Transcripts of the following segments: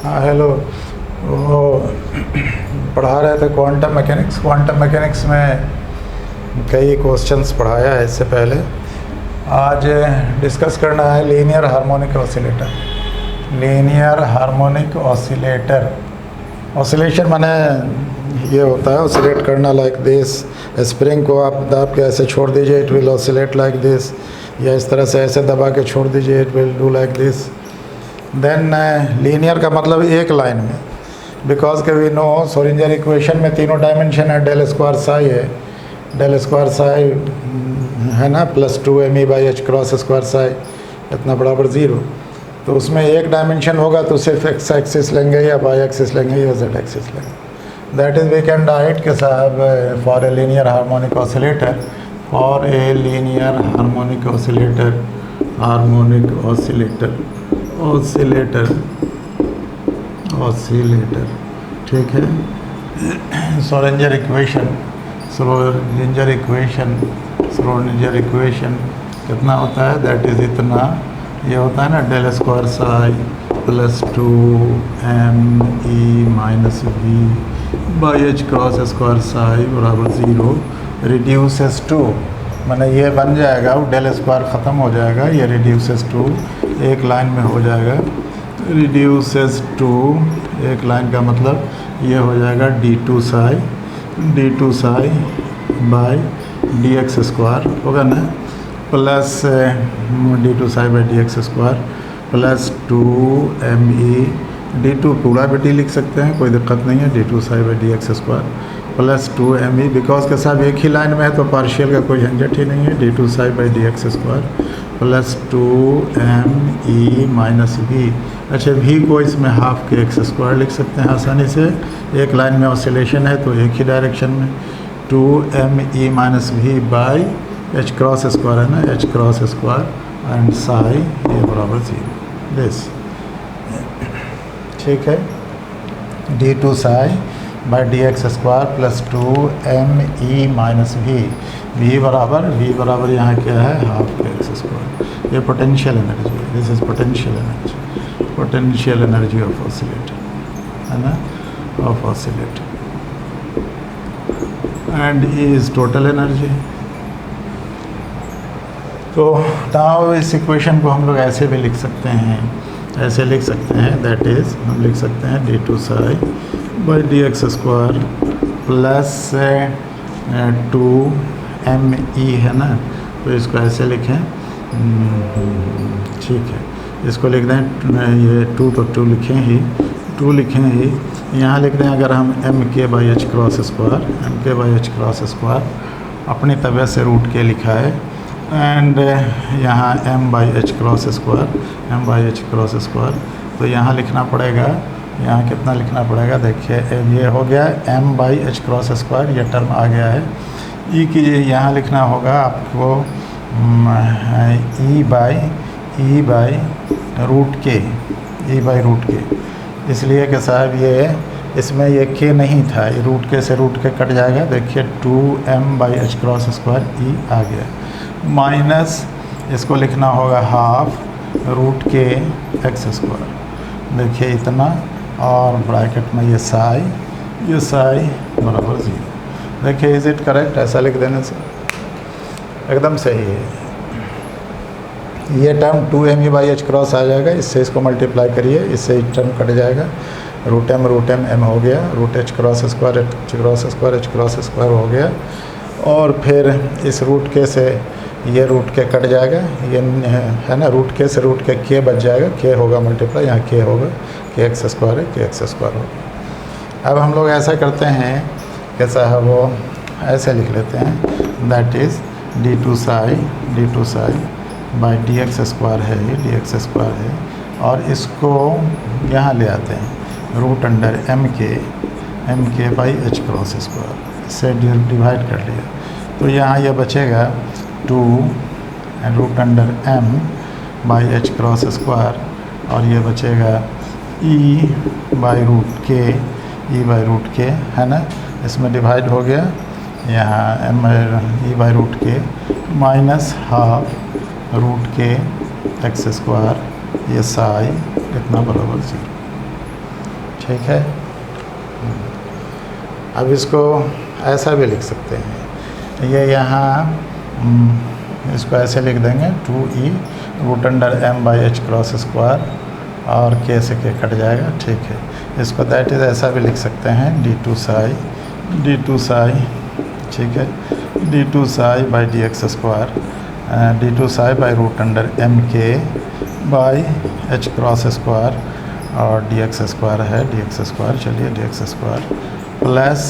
हाँ हेलो। वो पढ़ा रहे थे क्वांटम मैकेनिक्स। क्वांटम मैकेनिक्स में कई क्वेश्चंस पढ़ाया है इससे पहले। आज डिस्कस करना है linear harmonic oscillator. Linear harmonic oscillator, oscillation माने ये होता है ऑसिलेट करना लाइक दिस। स्प्रिंग को आप दाब के ऐसे छोड़ दीजिए, it will oscillate like this, या इस तरह से ऐसे दबा के छोड़ दीजिए, it will do like this. Then linear का मतलब एक लाइन में, बिकॉज के वी नो श्रोडिंगर इक्वेशन में तीनों डायमेंशन है। डेल स्क्वायर साई है, डेल स्क्वायर साई है ना, plus 2m by H cross square Sai इतना बराबर 0। तो उसमें एक डायमेंशन होगा तो सिर्फ एक्स एक्सिस लेंगे या वाई एक्सिस लेंगे या जेड एक्सिस लेंगे। That is we can write के साहब for a linear harmonic oscillator, for a linear harmonic oscillator, harmonic oscillator, oscillator, oscillator, ठीक है। Schrödinger equation, Schrödinger equation, Schrödinger equation कितना होता है, दैट इज़ इतना, ये होता है ना del square psi plus 2m minus v by H cross square psi बराबर 0 रिड्यूसेस टू, माने ये बन जाएगा, वो डेल स्क्वायर ख़त्म हो जाएगा, ये रिड्यूसेस टू एक लाइन में हो जाएगा। रिड्यूसेस टू एक लाइन का मतलब ये हो जाएगा d2 Sai, d2 psi by dx square होगा ना, plus d2 psi by dx square plus 2me, d2 पूरा भी d लिख सकते हैं, कोई दिक्कत नहीं है, d2 psi by dx square plus 2me, because के साथ एक ही लाइन में है तो पार्शियल का कोई झंझट ही नहीं है, d2 psi by dx square plus 2me minus v। अच्छा, v को इसमें हाफ के एक्स स्क्वायर लिख सकते हैं आसानी से, एक लाइन में ऑसिलेशन है तो एक ही डायरेक्शन में, 2me minus v by H cross square है ना, H cross square and Sai ये बराबर 0 दिस, ठीक है। d2 psi by dx square plus 2me minus v बराबर यहाँ क्या है, हाफ के एक्स स्क्वायर। ये पोटेंशियल एनर्जी है, this is potential energy, potential energy of oscillator है ना, of oscillator, and E is total energy. तो नाउ इस इक्वेशन को हम लोग ऐसे भी लिख सकते हैं, ऐसे लिख सकते हैं, दैट इज़ हम लिख सकते हैं d2 psi by dx square plus 2me है ना, तो इसको ऐसे लिखें, ठीक है, इसको लिख दें, ये 2 तो 2 लिखें ही, 2 लिखें ही, यहाँ लिख दें अगर हम mk by H cross square, mk by H cross square अपनी तबीयत से रूट के लिखा है, एंड यहाँ m by H cross square, m by H cross square, तो यहाँ लिखना पड़ेगा, यहाँ कितना लिखना पड़ेगा, देखिए ये हो गया m by H cross square, ये टर्म आ गया है। ई की यहाँ लिखना होगा आपको ई बाई रूट के, ई बाई रूट के, इसलिए कि साहब ये इसमें ये के नहीं था, ये रूट के से रूट के कट जाएगा, देखिए 2m by H cross square E आ गया, माइनस इसको लिखना होगा हाफ रूट के एक्स स्क्वायर, देखिए इतना, और ब्रैकेट में ये साई बराबर 0। देखिए इज इट करेक्ट, ऐसा लिख देने से एकदम सही है। ये term 2me by H cross आ जाएगा, इससे इसको मल्टीप्लाई करिए, इससे एक टर्म कट जाएगा, रूट एम m हो गया, root H cross square H cross square H cross square हो गया, और फिर इस रूट के से ये रूट के कट जाएगा, ये है ना, रूट के से रूट के बच जाएगा, के होगा मल्टीप्लाई, यहाँ के होगा, के एक्स स्क्वायर है, के एक्स स्क्वायर होगा। अब हम लोग ऐसा करते हैं, कैसा है वो, ऐसे लिख लेते हैं, that is d2 psi by dx square है, ये dx स्क्वायर है, और इसको यहाँ ले आते हैं, root under mk by H cross square, इससे डिवाइड कर लिया, तो यहाँ ये बचेगा 2 root under m by H cross square, और ये बचेगा e बाई रूट के है ना, इसमें डिवाइड हो गया, यहाँ e बाई रूट के माइनस हाफ रूट के एक्स स्क्वायर, ये साई इतना बराबर 0। ठीक है। अब इसको ऐसा भी लिख सकते हैं, ये यहाँ इसको ऐसे लिख देंगे 2e√m/h² और k से k कट जाएगा, ठीक है। इसको दैट इज़ ऐसा भी लिख सकते हैं d2 psi, ठीक है, d2 psi by dx² d2 psi by √mk/h² और dx² है, dx², चलिए dx² प्लस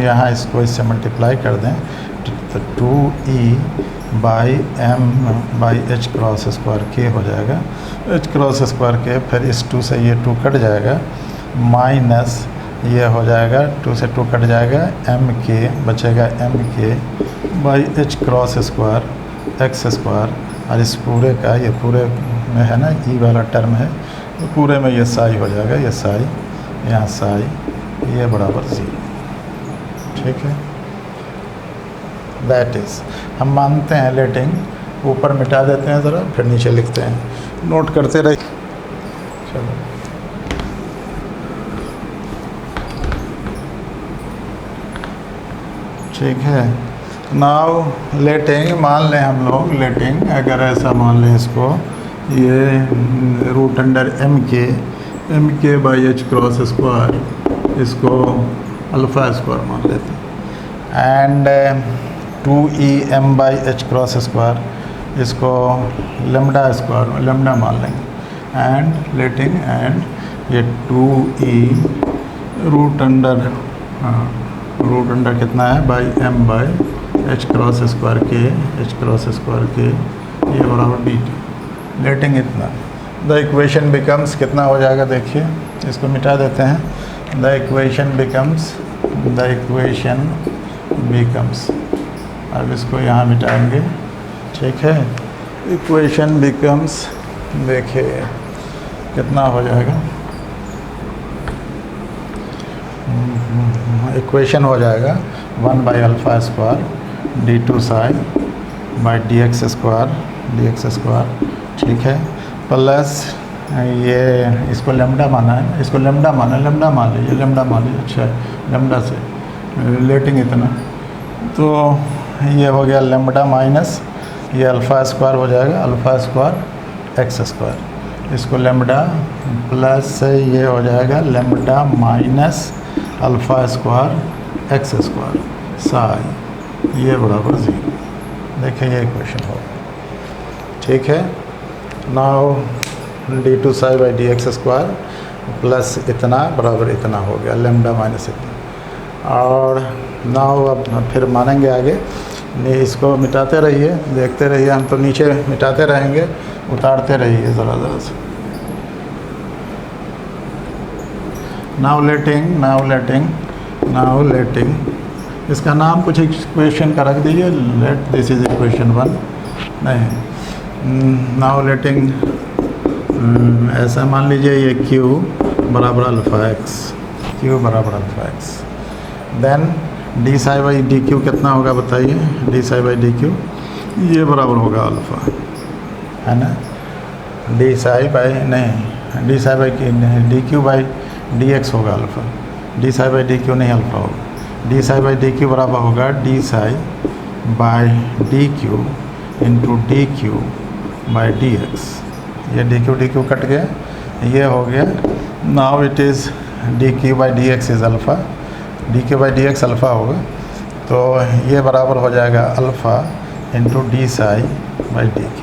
यहाँ इसको इससे मल्टीप्लाई कर दें तो 2e/m/h² k हो जाएगा, h² k, फिर इस 2 से ये 2 कट जाएगा, माइनस ये हो जाएगा 2 से 2 कट जाएगा, mk बचेगा mk/h² x², और इस पूरे का, ये पूरे में है ना e वाला टर्म है, तो पूरे में ये साई हो जाएगा, ये साई, यहाँ साई, ये बराबर 0, ठीक है। दैट इज़ हम मानते हैं लेटिंग, ऊपर मिटा देते हैं ज़रा, फिर नीचे लिखते हैं, नोट करते रहिए। चलो ठीक है। नाउ लेटिंग, मान लें हम लोग लेटिंग, अगर ऐसा मान लें इसको, ये √mk/h², इसको α² मान लेते हैं, एंड 2em/h², इसको λ² मान लेंगे, एंड लेटिंग, एंड ये 2e√√ कितना है m/h² k, ये बराबर dt, लेटिंग इतना। द इक्वेशन बिकम्स, कितना हो जाएगा देखिए, इसको मिटा देते हैं, द इक्वेशन बिकम्स, अब इसको यहाँ मिटाएंगे, ठीक है। इक्वेशन बिकम्स, देखिए कितना हो जाएगा, इक्वेशन हो जाएगा 1/α² d2 psi by dx², ठीक है, प्लस ये इसको लैम्डा माना है, इसको लैम्डा मान लीजिए, अच्छा लैम्डा से लेटिंग इतना, तो ये हो गया लैम्डा माइनस ये α² हो जाएगा, α² x², इसको लैम्डा प्लस ये हो जाएगा लैम्डा माइनस α² x² साई, ये बराबर 0, देखिए ये इक्वेशन होगा, ठीक है। Now d2 psi by dx² plus इतना बराबर इतना हो गया, लैम्डा माइनस इतना। और नाउ अब फिर मानेंगे आगे, इसको मिटाते रहिए, देखते रहिए, हम तो नीचे मिटाते रहेंगे, उतारते रहिए ज़रा से। नाउ लेटिंग, इसका नाम कुछ इक्वेशन का रख दीजिए, लेट दिस इज इक्वेशन 1, नहीं, नाउ लेटिंग ऐसा मान लीजिए ये q बराबर αx, then d psi by dq कितना होगा बताइए, d psi by dq ये बराबर होगा अल्फ़ा, है ना, d psi by dq by dx होगा alpha, d psi by dq नहीं अल्फ़ा होगा, d psi by dq बराबर होगा d psi by dq into dq by dx, ये dq कट गया, ये हो गया। Now it is dq by dx is alpha, dq by dx alpha होगा, तो ये बराबर हो जाएगा alpha into d psi by dq,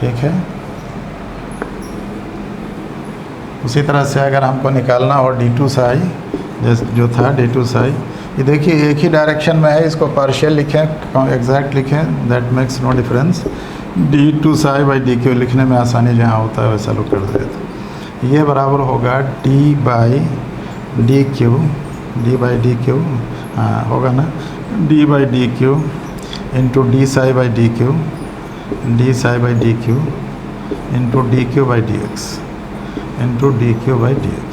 ठीक है। उसी तरह से अगर हमको निकालना हो d2 psi, जो था d2 psi, ये देखिए एक ही डायरेक्शन में है, इसको पार्शियल लिखें, एग्जैक्ट लिखें, that makes no difference, d2 psi by dq लिखने में आसानी जहाँ होता है वैसा लोग कर देते, ये बराबर होगा d by dq, हाँ होगा ना, d by dq into d psi by dq into dq by dx into dq by dx।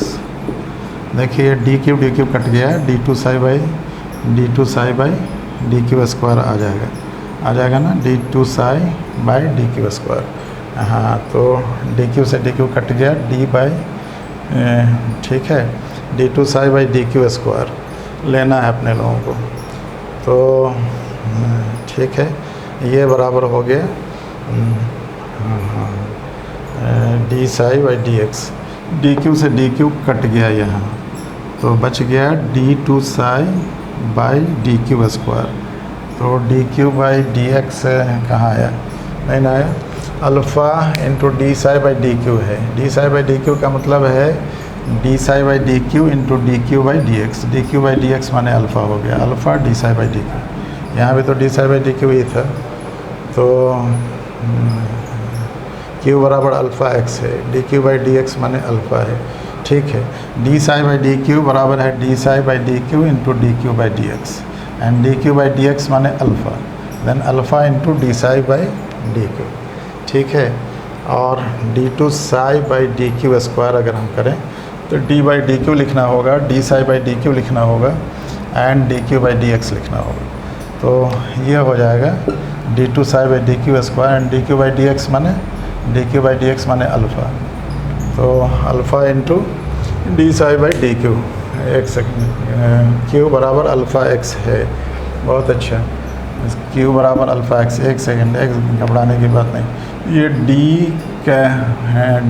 देखिए dq कट गया, d2 psi by dq² आ जाएगा ना, d2 psi by dq², हाँ, तो dq से dq कट गया, d by ठीक है, d2 psi by dq square लेना है अपने लोगों को। तो ठीक है, ये बराबर हो गया D psi by D X, D Q से डी क्यू कट गया यहाँ, तो बच गया d2 psi by D Q square. तो D Q by D X कहाँ आया, नहीं ना आया, alpha into D psi by D Q है। D psi by D Q का मतलब है D psi by D Q into D Q by D X. D Q by D X माने अल्फ़ा हो गया, alpha D psi by D Q. यहाँ भी तो D psi by D Q ही था, तो क्यू बराबर अल्फ़ा एक्स है, D Q by D X माने अल्फ़ा है। ठीक है, D psi by D Q बराबर है D psi by D Q into D Q by D X, and D Q by D X माने alpha, then alpha into D psi by D Q. ठीक है, और d2 psi by D Q square अगर हम करें तो d by D Q लिखना होगा, d psi by D Q लिखना होगा, and D Q by D x लिखना होगा। तो ये हो जाएगा d2 psi by D Q square and D Q by D X माने अल्फ़ा, तो alpha into D psi by D q. एक सेकंड, क्यू बराबर अल्फ़ा एक्स है, बहुत अच्छा, क्यू बराबर अल्फ़ा एक्स। एक सेकंड, एक घबराने की बात नहीं, ये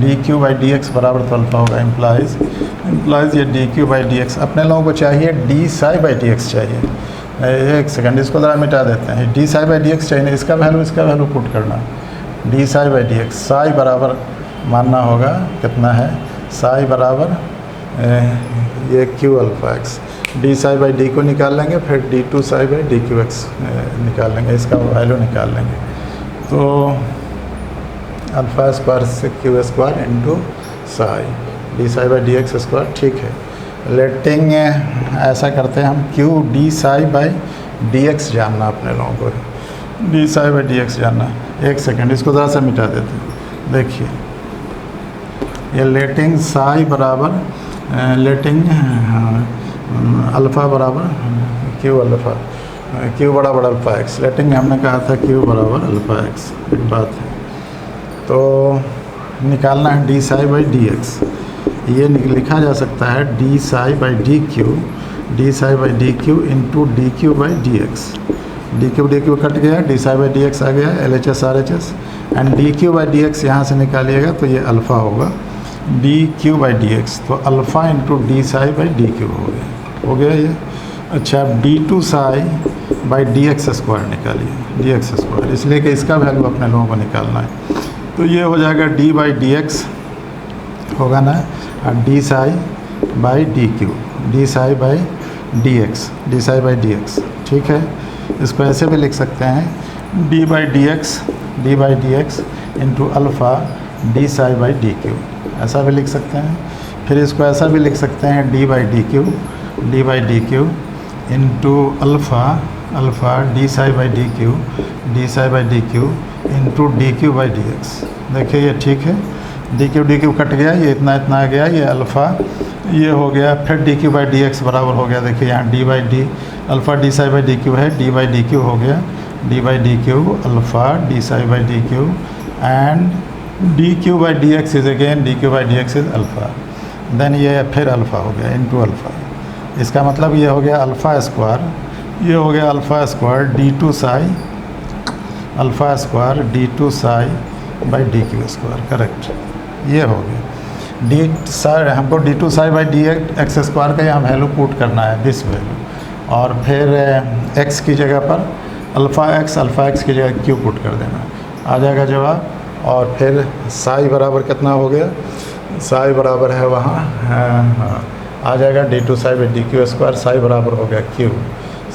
D Q by D x बराबर तो अल्फ़ा होगा, इम्प्लाइज ये D Q by D x. अपने लोगों को चाहिए D psi by D x चाहिए। एक सेकंड, इसको ज़रा मिटा देते हैं, D psi by D x चाहिए, इसका वैल्यू पुट करना, D psi by D x, Sai बराबर मानना होगा कितना है, साई बराबर ये Q alpha x, D psi by D को निकाल लेंगे, फिर d2 psi by D Q x निकाल लेंगे, इसका वैल्यू निकाल लेंगे। तो अल्फ़ा स्क्वायर से Q square into Sai D psi by D x square. ठीक है, लेटिंग ऐसा करते हैं हम, Q D psi by D x जानना अपने लोगों को, D psi by D x जानना। एक सेकेंड, इसको ज़रा सा मिटा देते हैं। देखिए, ये लेटिंग साई बराबर लेटिंग अल्फ़ा बराबर क्यू अल्फ़ा, क्यू बराबर अल्फ़ा एक्स, लेटिंग हमने कहा था क्यू बराबर अल्फ़ा एक्स। एक बात है, तो निकालना है D psi by D X, ये लिखा जा सकता है D psi by D Q into D Q by D X. D Q cut गया, D psi by D X आ गया, L H S R H S, and D Q by D X यहाँ से निकालिएगा तो ये alpha होगा, D Q by D X, तो alpha into D psi by D Q हो गया ये। अच्छा, अब d2 psi by D x square निकालिए, डी एक्स स्क्वायर, इसलिए कि इसका वैल्यू अपने लोगों को निकालना है। तो ये हो जाएगा d बाई डी एक्स होगा ना, और D psi by D Q, D psi by D X, D psi by D x. ठीक है, इसको ऐसे भी लिख सकते हैं, d by D x into alpha D psi by D Q, ऐसा भी लिख सकते हैं। फिर इसको ऐसा भी लिख सकते हैं, D by D Q into alpha D psi by D Q into D Q by D x. देखिए ये ठीक है, डी क्यू कट गया, ये इतना आ गया, ये अल्फ़ा ये हो गया, फिर d Q by D x बराबर हो गया। देखिए यहाँ d by d alpha D psi by D Q है, डी बाई डी क्यू हो गया, d by D q alpha D psi by D q, and D Q by D x is again d Q by D x is alpha, then ये फिर alpha हो गया into alpha. इसका मतलब ये हो गया अल्फ़ा स्क्वायर, ये हो गया alpha square d2 Sai, alpha square d2 psi by D Q square, correct, ये हो गया। डी साई हमको d2 psi by D x square का यहाँ वैल्यू पुट करना है, दिस वैल्यू, और फिर x की जगह पर अल्फ़ा एक्स की जगह q पुट कर देना, आ जाएगा जवाब। और फिर साई बराबर कितना हो गया, साई बराबर है वहाँ आ जाएगा d2 psi by D Q square, psi बराबर हो गया q,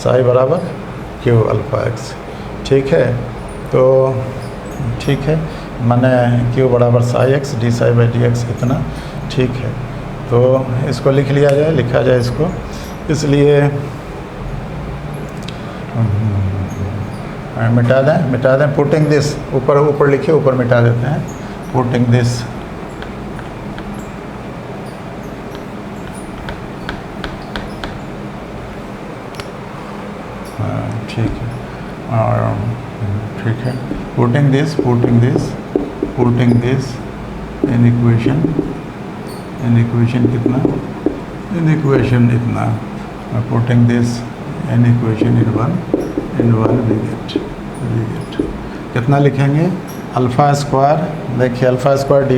साई बराबर q अल्फ़ा एक्स। ठीक है, तो ठीक है, मैंने q बराबर Sai x D psi by D x इतना। ठीक है, तो इसको लिखा जाए इसको, इसलिए मिटा दें पुटिंग दिस, ऊपर लिखिए, ऊपर मिटा देते हैं, पुटिंग दिस ठीक है, और ठीक है, putting this in equation in equation कितना, इन इक्वेशन इतना, putting this in equation in one we get कितना लिखेंगे, अल्फ़ा स्क्वायर, देखिए alpha square d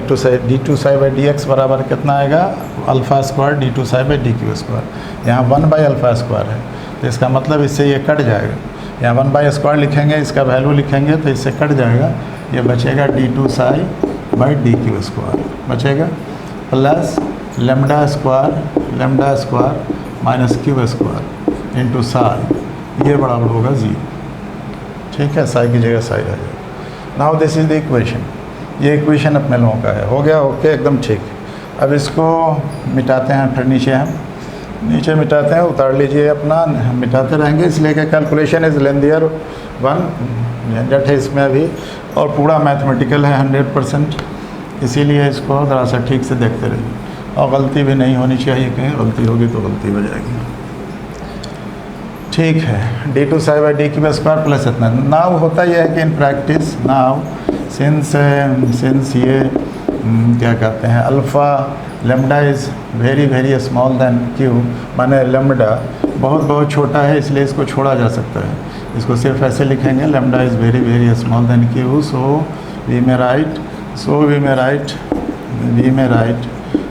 two psi by D x बराबर कितना आएगा, alpha square d two psi by D Q square. यहाँ 1 by alpha square है तो इसका मतलब इससे ये कट जाएगा, यहाँ 1 बाई स्क्वायर लिखेंगे, इसका वैल्यू लिखेंगे तो इससे कट जाएगा, ये बचेगा D two psi by D Q square बचेगा, plus lambda square minus Q square into psi, ये बराबर होगा 0। ठीक है, साई की जगह साई आ जाएगा। Now this is the equation, ये इक्वेशन अपने लोगों का है, हो गया ओके एकदम ठीक। अब इसको मिटाते हैं, फिर नीचे मिटाते हैं, उतार लीजिए अपना, मिटाते रहेंगे इसलिए कि कैलकुलेशन इज़ लेंदियर वन, झंझट है इसमें अभी, और पूरा मैथमेटिकल है 100%, इसीलिए इसको ज़रा सा ठीक से देखते रहिए और गलती भी नहीं होनी चाहिए, कहीं गलती होगी तो गलती हो जाएगी। ठीक है, d two psi by D Q square plus इतना। नाउ होता यह है कि इन प्रैक्टिस नाउ सिंस ये क्या कहते हैं, alpha lambda is very small then q, माने लेमडा बहुत छोटा है इसलिए इसको छोड़ा जा सकता है, इसको सिर्फ ऐसे लिखेंगे lambda is very small then q, so we may write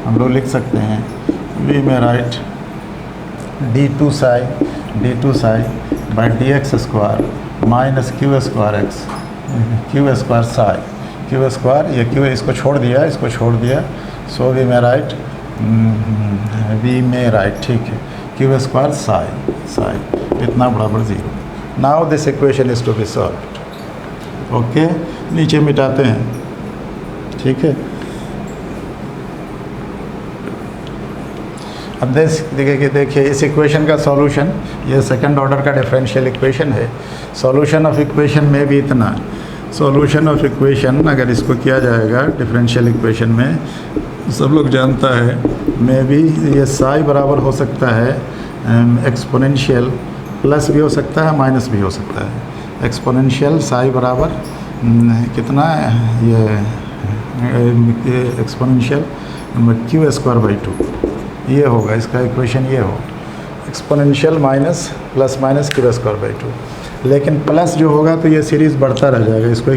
हम लोग लिख सकते हैं, we may write d two psi by D x square minus Q square x, q square psi, q square, ये क्यू इसको छोड़ दिया, सो वी में राइट ठीक है, क्यू स्क्वायर साई इतना बराबर 0। Now this equation is to be solved. Okay, नीचे मिटाते हैं, ठीक है। अब देखिए इस इक्वेशन का सॉल्यूशन, ये सेकंड ऑर्डर का डिफरेंशियल इक्वेशन है, सॉल्यूशन ऑफ इक्वेशन में भी इतना, सॉल्यूशन ऑफ इक्वेशन अगर इसको किया जाएगा डिफरेंशियल इक्वेशन में, सब लोग जानता है में भी ये साई बराबर हो सकता है एक्सपोनेंशियल, प्लस भी हो सकता है माइनस भी हो सकता है। एक्सपोनेंशियल साई बराबर कितना ये एक्सपोनेंशियल क्यू स्क्वायर बाई 2, ये होगा इसका इक्वेशन, ये हो exponential minus plus minus Q square by 2। लेकिन प्लस जो होगा तो ये सीरीज़ बढ़ता रह जाएगा, इसको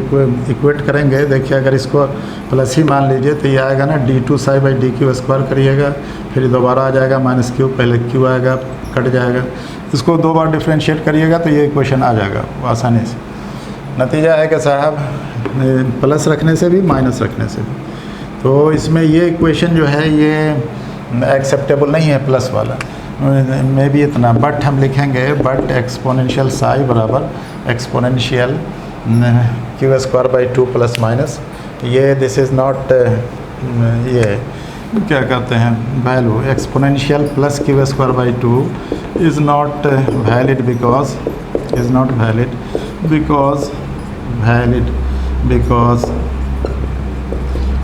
इक्वेट करेंगे, देखिए अगर इसको प्लस ही मान लीजिए तो ये आएगा ना d two psi by D Q square करिएगा, फिर दोबारा आ जाएगा माइनस क्यू, पहले क्यू आएगा कट जाएगा, इसको 2 बार डिफ्रेंशिएट करिएगा तो ये इक्वेशन आ जाएगा आसानी से। नतीजा है कि साहब प्लस रखने से भी माइनस रखने से भी, तो इसमें ये इक्वेशन जो है ये एक्सेप्टेबल नहीं है प्लस वाला में भी इतना, बट हम लिखेंगे बट एक्सपोनेंशियल साई बराबर exponential Q square by 2 plus minus, ये दिस इज़ नॉट, ये क्या कहते हैं value, exponential plus q square by 2 is not valid because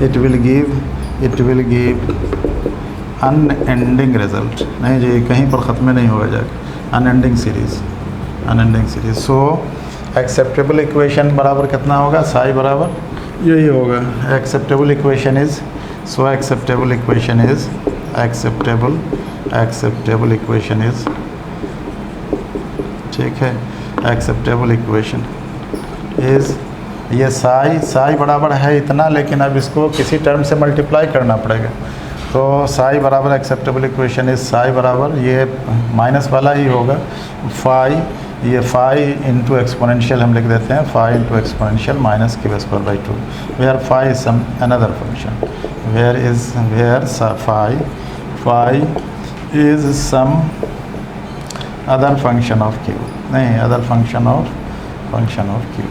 it will give unending result, नहीं जी कहीं पर ख़त्म नहीं हो जाएगा, अनएंडिंग सीरीज़। सो एक्सेप्टेबल इक्वेशन बराबर कितना होगा, साई बराबर यही होगा, एक्सेप्टेबल इक्वेशन इज़ ठीक है, एक्सेप्टेबल इक्वेशन इज़ ये साई बराबर है इतना, लेकिन अब इसको किसी टर्म से मल्टीप्लाई करना पड़ेगा, तो साई बराबर एक्सेप्टेबल इक्वेशन इज साई बराबर ये माइनस वाला ही होगा, ये फाई इंटू एक्सपोनेंशियल हम लिख देते हैं, phi into exponential minus Q square by 2, where phi is some another function, where phi is some other function of q, नहीं अदर फंक्शन ऑफ क्यू,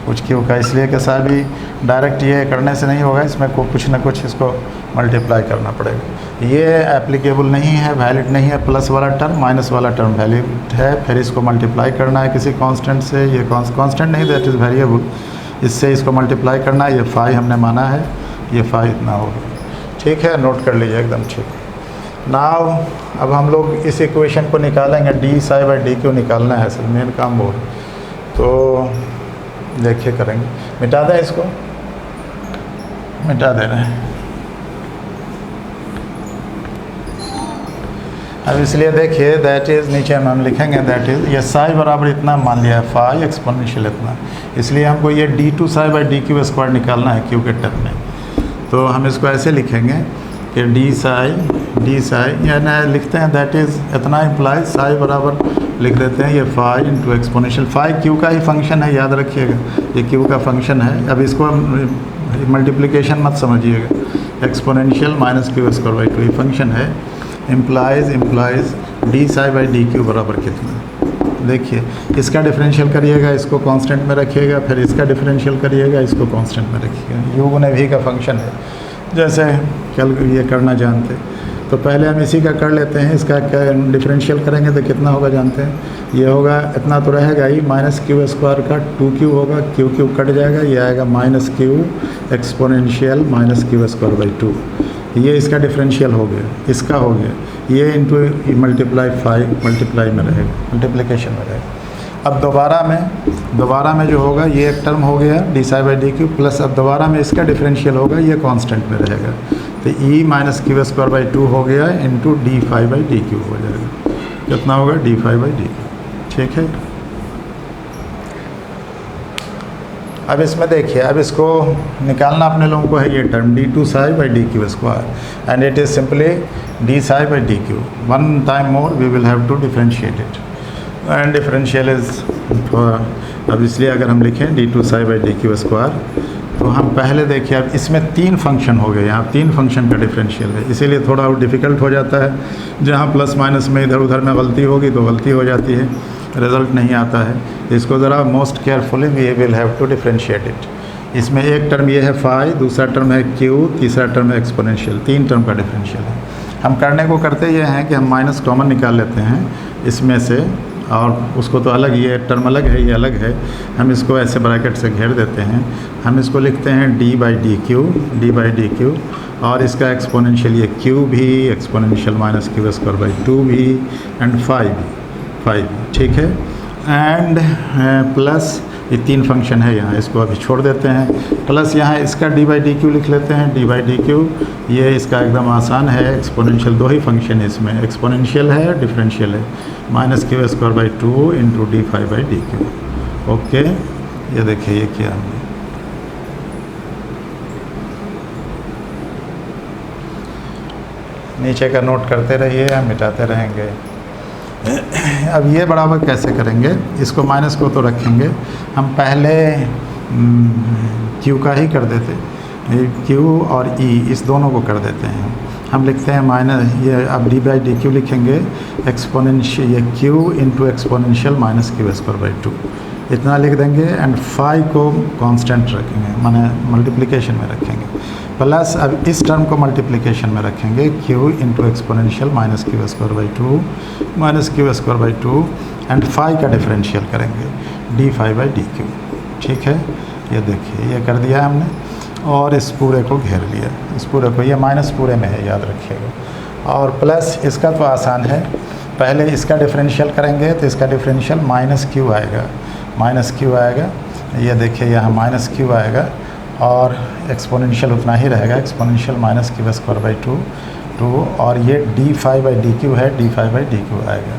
कुछ क्यू का, इसलिए कि साहब भी डायरेक्ट ये करने से नहीं होगा, इसमें कुछ ना कुछ इसको मल्टीप्लाई करना पड़ेगा। ये एप्लीकेबल नहीं है, वैलिड नहीं है, प्लस वाला टर्म, माइनस वाला टर्म वैलिड है, फिर इसको मल्टीप्लाई करना है किसी कांस्टेंट से, ये कांस्टेंट नहीं दैट इज़ वेरिएबल, इससे इसको मल्टीप्लाई करना है, ये फाई हमने माना है, ये फाई इतना होगा, ठीक है, नोट कर लीजिए एकदम ठीक। नाउ अब हम लोग इस इक्वेशन को निकालेंगे, D psi by D Q निकालना है, सर मेन काम वो, तो देखिए करेंगे, मिटा दें इसको, मिटा दे रहे हैं। अब इसलिए देखिए दैट इज़ नीचे में हम लिखेंगे दैट इज़ ये साई बराबर इतना मान लिया है फाई एक्सपोनेंशियल इतना, इसलिए हमको ये d2 psi by D Q square निकालना है क्यू के टर्म में। तो हम इसको ऐसे लिखेंगे कि डी साई यानी लिखते हैं दैट इज़ इतना इम्प्लाइज साई बराबर लिख देते हैं ये phi into exponential. Phi q का ही फंक्शन है, याद रखिएगा ये क्यू का फंक्शन है। अब इसको मल्टीप्लिकेशन मत समझिएगा, exponential minus Q square by 2 ये फंक्शन है। Implies D psi by D Q बराबर कितना, देखिए इसका डिफरेंशियल करिएगा, इसको कांस्टेंट में रखिएगा, फिर इसका डिफरेंशियल करिएगा, इसको कांस्टेंट में रखिएगा। यू गुने वी का फंक्शन है, जैसे कल ये करना जानते। तो पहले हम इसी का कर लेते हैं, इसका डिफरेंशियल करेंगे तो कितना होगा जानते हैं, ये होगा इतना तो रहेगा ही माइनस क्यू स्क्वायर का 2q होगा, क्यू कट जाएगा, ये आएगा minus Q exponential minus Q square by 2। ये इसका डिफरेंशियल हो गया, इसका हो गया, ये इंटू मल्टीप्लाई में रहेगा, मल्टीप्लिकेशन में रहेगा। अब दोबारा में जो होगा ये एक टर्म हो गया D psi by D q plus अब दोबारा में इसका डिफरेंशियल होगा, ये कांस्टेंट में रहेगा, तो e minus Q square by 2 हो गया into d phi by D Q हो जाएगा। कितना होगा d phi by D Q, ठीक है। अब इसमें देखिए, अब इसको निकालना अपने लोगों को है ये term d2 psi by D Q square and it is simply d psi by D q. One time more we will have to differentiate it and differential is, अब इसलिए अगर हम लिखें d2 psi by D Q square तो हम पहले देखिए अब इसमें 3 फंक्शन हो गए, यहाँ 3 फंक्शन का डिफरेंशियल है, इसीलिए थोड़ा डिफ़िकल्ट हो जाता है। जहाँ प्लस माइनस में इधर उधर में गलती होगी तो गलती हो जाती है, रिज़ल्ट नहीं आता है। इसको ज़रा most carefully we will have to differentiate it. इसमें एक टर्म ये है फाई, दूसरा टर्म है क्यू, तीसरा टर्म है एक्सपोनेंशियल, 3 टर्म का डिफरेंशियल है। हम करने को करते ये हैं कि हम माइनस कॉमन निकाल लेते हैं इसमें से, और उसको तो अलग, ये टर्म अलग है, ये अलग है, हम इसको ऐसे ब्रैकेट से घेर देते हैं। हम इसको लिखते हैं डी बाई डी क्यू और इसका एक्सपोनेंशियल ये क्यू भी, exponential minus Q square by 2 भी एंड 5, ठीक है। एंड प्लस ये 3 फंक्शन है यहाँ, इसको अभी छोड़ देते हैं, प्लस यहाँ इसका डी बाई डी क्यू लिख लेते हैं, डी बाई डी क्यू ये इसका एकदम आसान है। एक्सपोनेंशियल 2 ही फंक्शन है इसमें, एक्सपोनेंशियल है डिफरेंशियल है, minus Q square by 2 into d phi by D q. Okay, ये देखिए ये किया हमने। नीचे का नोट करते रहिए, हम मिटाते रहेंगे। अब ये बराबर कैसे करेंगे, इसको माइनस को तो रखेंगे, हम पहले क्यू का ही कर देते, क्यू और ई इस दोनों को कर देते हैं। हम लिखते हैं माइनस, ये अब डी बाई डी क्यू लिखेंगे, एक्सपोनेंशियल ये Q into exponential minus Q square by 2 इतना लिख देंगे एंड फाई को कांस्टेंट रखेंगे, माने मल्टीप्लिकेशन में रखेंगे, प्लस अब इस टर्म को मल्टीप्लिकेशन में रखेंगे, q into exponential minus Q square by 2 minus Q square by 2 and phi का डिफरेंशियल करेंगे d phi by D Q, ठीक है। ये देखिए ये कर दिया हमने और इस पूरे को घेर लिया, इस पूरे को, ये माइनस पूरे में है याद रखिएगा, और प्लस इसका तो आसान है, पहले इसका डिफरेंशियल करेंगे तो इसका डिफरेंशियल माइनस क्यू आएगा, ये देखिए यहाँ माइनस क्यू आएगा और एक्सपोनेंशियल उतना ही रहेगा, exponential minus Q square by 2 और ये D phi by D Q है, D phi by D Q आएगा,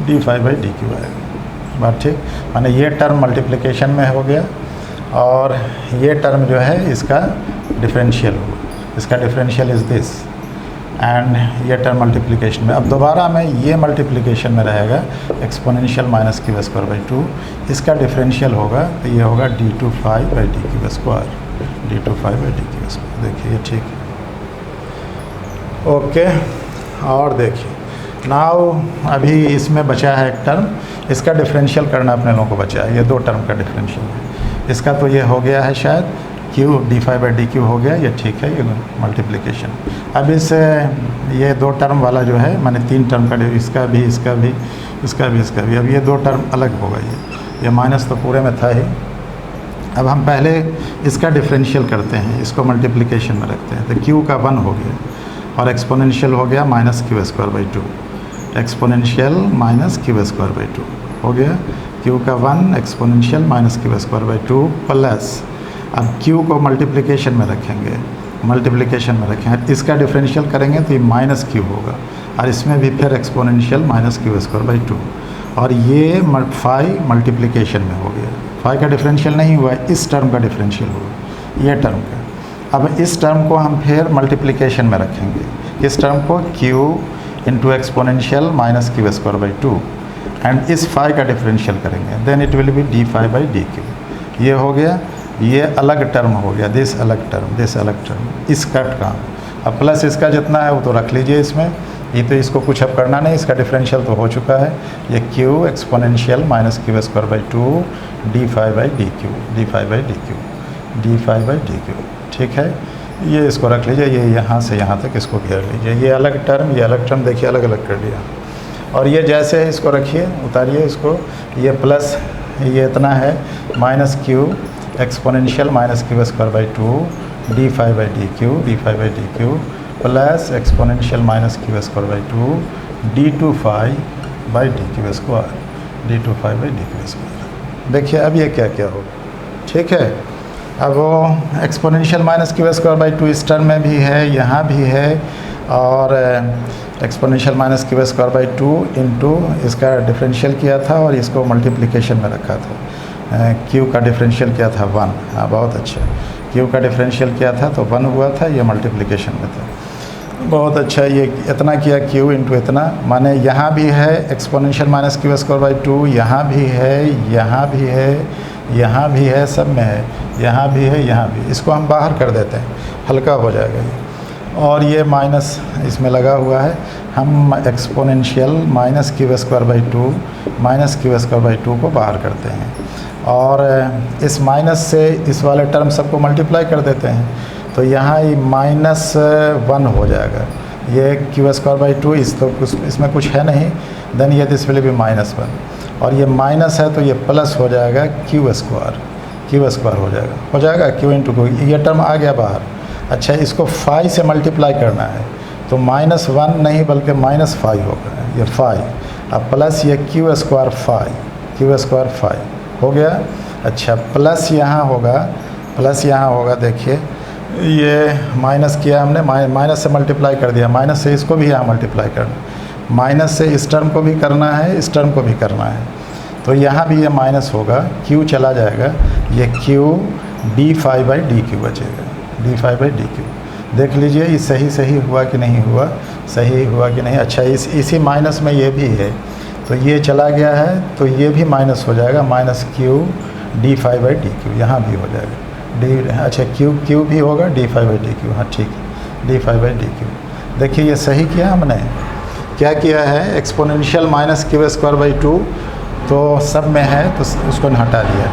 D phi by D Q आएगा। बात ठीक, माने ये टर्म मल्टीप्लिकेशन में हो गया और ये टर्म जो है इसका डिफरेंशियल होगा, इसका डिफरेंशियल इज़ दिस एंड ये टर्म मल्टीप्लिकेशन में। अब दोबारा में ये मल्टीप्लिकेशन में रहेगा, exponential minus Q square by 2 इसका डिफरेंशियल होगा, तो ये होगा d2 phi by D Q square, d2 phi by D Q square. देखिए ये ठीक है, ओके। और देखिए नाउ अभी इसमें बचा है एक टर्म, इसका डिफरेंशियल करना अपने लोगों को बचा है, ये 2 टर्म का डिफरेंशियल है, इसका तो ये हो गया है शायद q D phi by D Q हो गया, ये ठीक है, ये मल्टीप्लिकेशन। अब इस ये 2 टर्म वाला जो है, माने 3 टर्म का, इसका भी, अब ये 2 टर्म अलग होगा, ये माइनस तो पूरे में था ही। अब हम पहले इसका डिफरेंशियल करते हैं, इसको मल्टीप्लिकेशन में रखते हैं, तो क्यू का 1 हो गया और एक्सपोनेंशियल हो गया minus Q square by 2, exponential minus Q square by 2 हो गया, क्यू का 1 exponential minus Q square by 2 plus अब q को मल्टीप्लिकेशन में रखेंगे, मल्टीप्लिकेशन में रखें, इसका डिफरेंशियल करेंगे तो ये माइनस क्यू होगा, और इसमें भी फिर exponential minus Q square by 2, और ये 5 मल्टीप्लिकेशन में हो गया। 5 का डिफरेंशियल नहीं हुआ, इस टर्म का डिफरेंशियल हुआ, ये टर्म का। अब इस टर्म को हम फिर मल्टीप्लिकेशन में रखेंगे, इस टर्म को q into exponential minus Q square by 2, and इस 5 का डिफरेंशियल करेंगे, then it will be d5/dq। ये हो गया, ये अलग टर्म हो गया, दिस अलग टर्म, इसका काम। अब प्लस इसका जितना है वो तो रख लीजिए इसमें, ये तो इसको कुछ अब करना नहीं, इसका डिफरेंशियल तो हो चुका है। ये q exponential minus Q square by 2 d5/dq, ठीक है। ये इसको रख लीजिए, ये यहाँ से यहाँ तक इसको घेर लीजिए, ये अलग टर्म देखिए अलग अलग कर लिया। और ये जैसे है इसको रखिए, उतारिए इसको, ये प्लस ये इतना है minus Q exponential minus Q square by 2 d5/dq plus exponential minus Q square by 2 d25/dq square. देखिए अब ये क्या क्या होगा, ठीक है। अब वो exponential minus Q square by 2 इस टर्म में भी है, यहाँ भी है, और exponential minus Q square by 2 into इसका डिफरेंशियल किया था और इसको मल्टीप्लिकेशन में रखा था। क्यू का डिफरेंशियल किया था 1, हाँ बहुत अच्छा, क्यू का डिफरेंशियल किया था तो 1 हुआ था, ये मल्टीप्लिकेशन में था, बहुत अच्छा। ये इतना किया क्यू इंटू इतना, माने यहाँ भी है exponential minus Q square by 2, यहाँ भी है, यहाँ भी है, यहाँ भी है, सब में है, यहाँ भी है, यहाँ भी। इसको हम बाहर कर देते हैं, हल्का हो जाएगा ये। और ये माइनस इसमें लगा हुआ है, हम exponential minus Q square by 2 minus Q square by 2 को बाहर करते हैं, और इस माइनस से इस वाले टर्म सबको मल्टीप्लाई कर देते हैं, तो यहाँ ये -1 हो जाएगा। ये क्यू स्क्वायर बाई 2 इसमें कुछ है नहीं, देन ये दिस विल बी -1, और ये माइनस है तो ये प्लस हो जाएगा क्यू स्क्वायर हो जाएगा क्यू इंटू क्यू, ये टर्म आ गया बाहर। अच्छा, इसको 5 से मल्टीप्लाई करना है तो -1 नहीं बल्कि -5 होगा, ये 5, अब प्लस ये क्यू स्क्वायर 5 हो गया। अच्छा, प्लस यहाँ होगा, देखिए ये माइनस किया हमने, माइनस से मल्टीप्लाई कर दिया, माइनस से इसको भी यहाँ मल्टीप्लाई करना, माइनस से इस टर्म को भी करना है, इस टर्म को भी करना है, तो यहाँ भी ये माइनस होगा, क्यू चला जाएगा, ये क्यू d5/dq बचेगा, d5/dq। देख लीजिए ये सही हुआ कि नहीं हुआ, सही हुआ कि नहीं। अच्छा, इसी माइनस में ये भी है, तो ये चला गया है तो ये भी माइनस हो जाएगा, माइनस क्यू d5/dq, यहाँ भी हो जाएगा अच्छा क्यू भी होगा d5/dq, हाँ ठीक है, d5/dq। देखिए ये सही किया हमने, क्या किया है, exponential minus Q square by 2 तो सब में है तो उसको हटा दिया,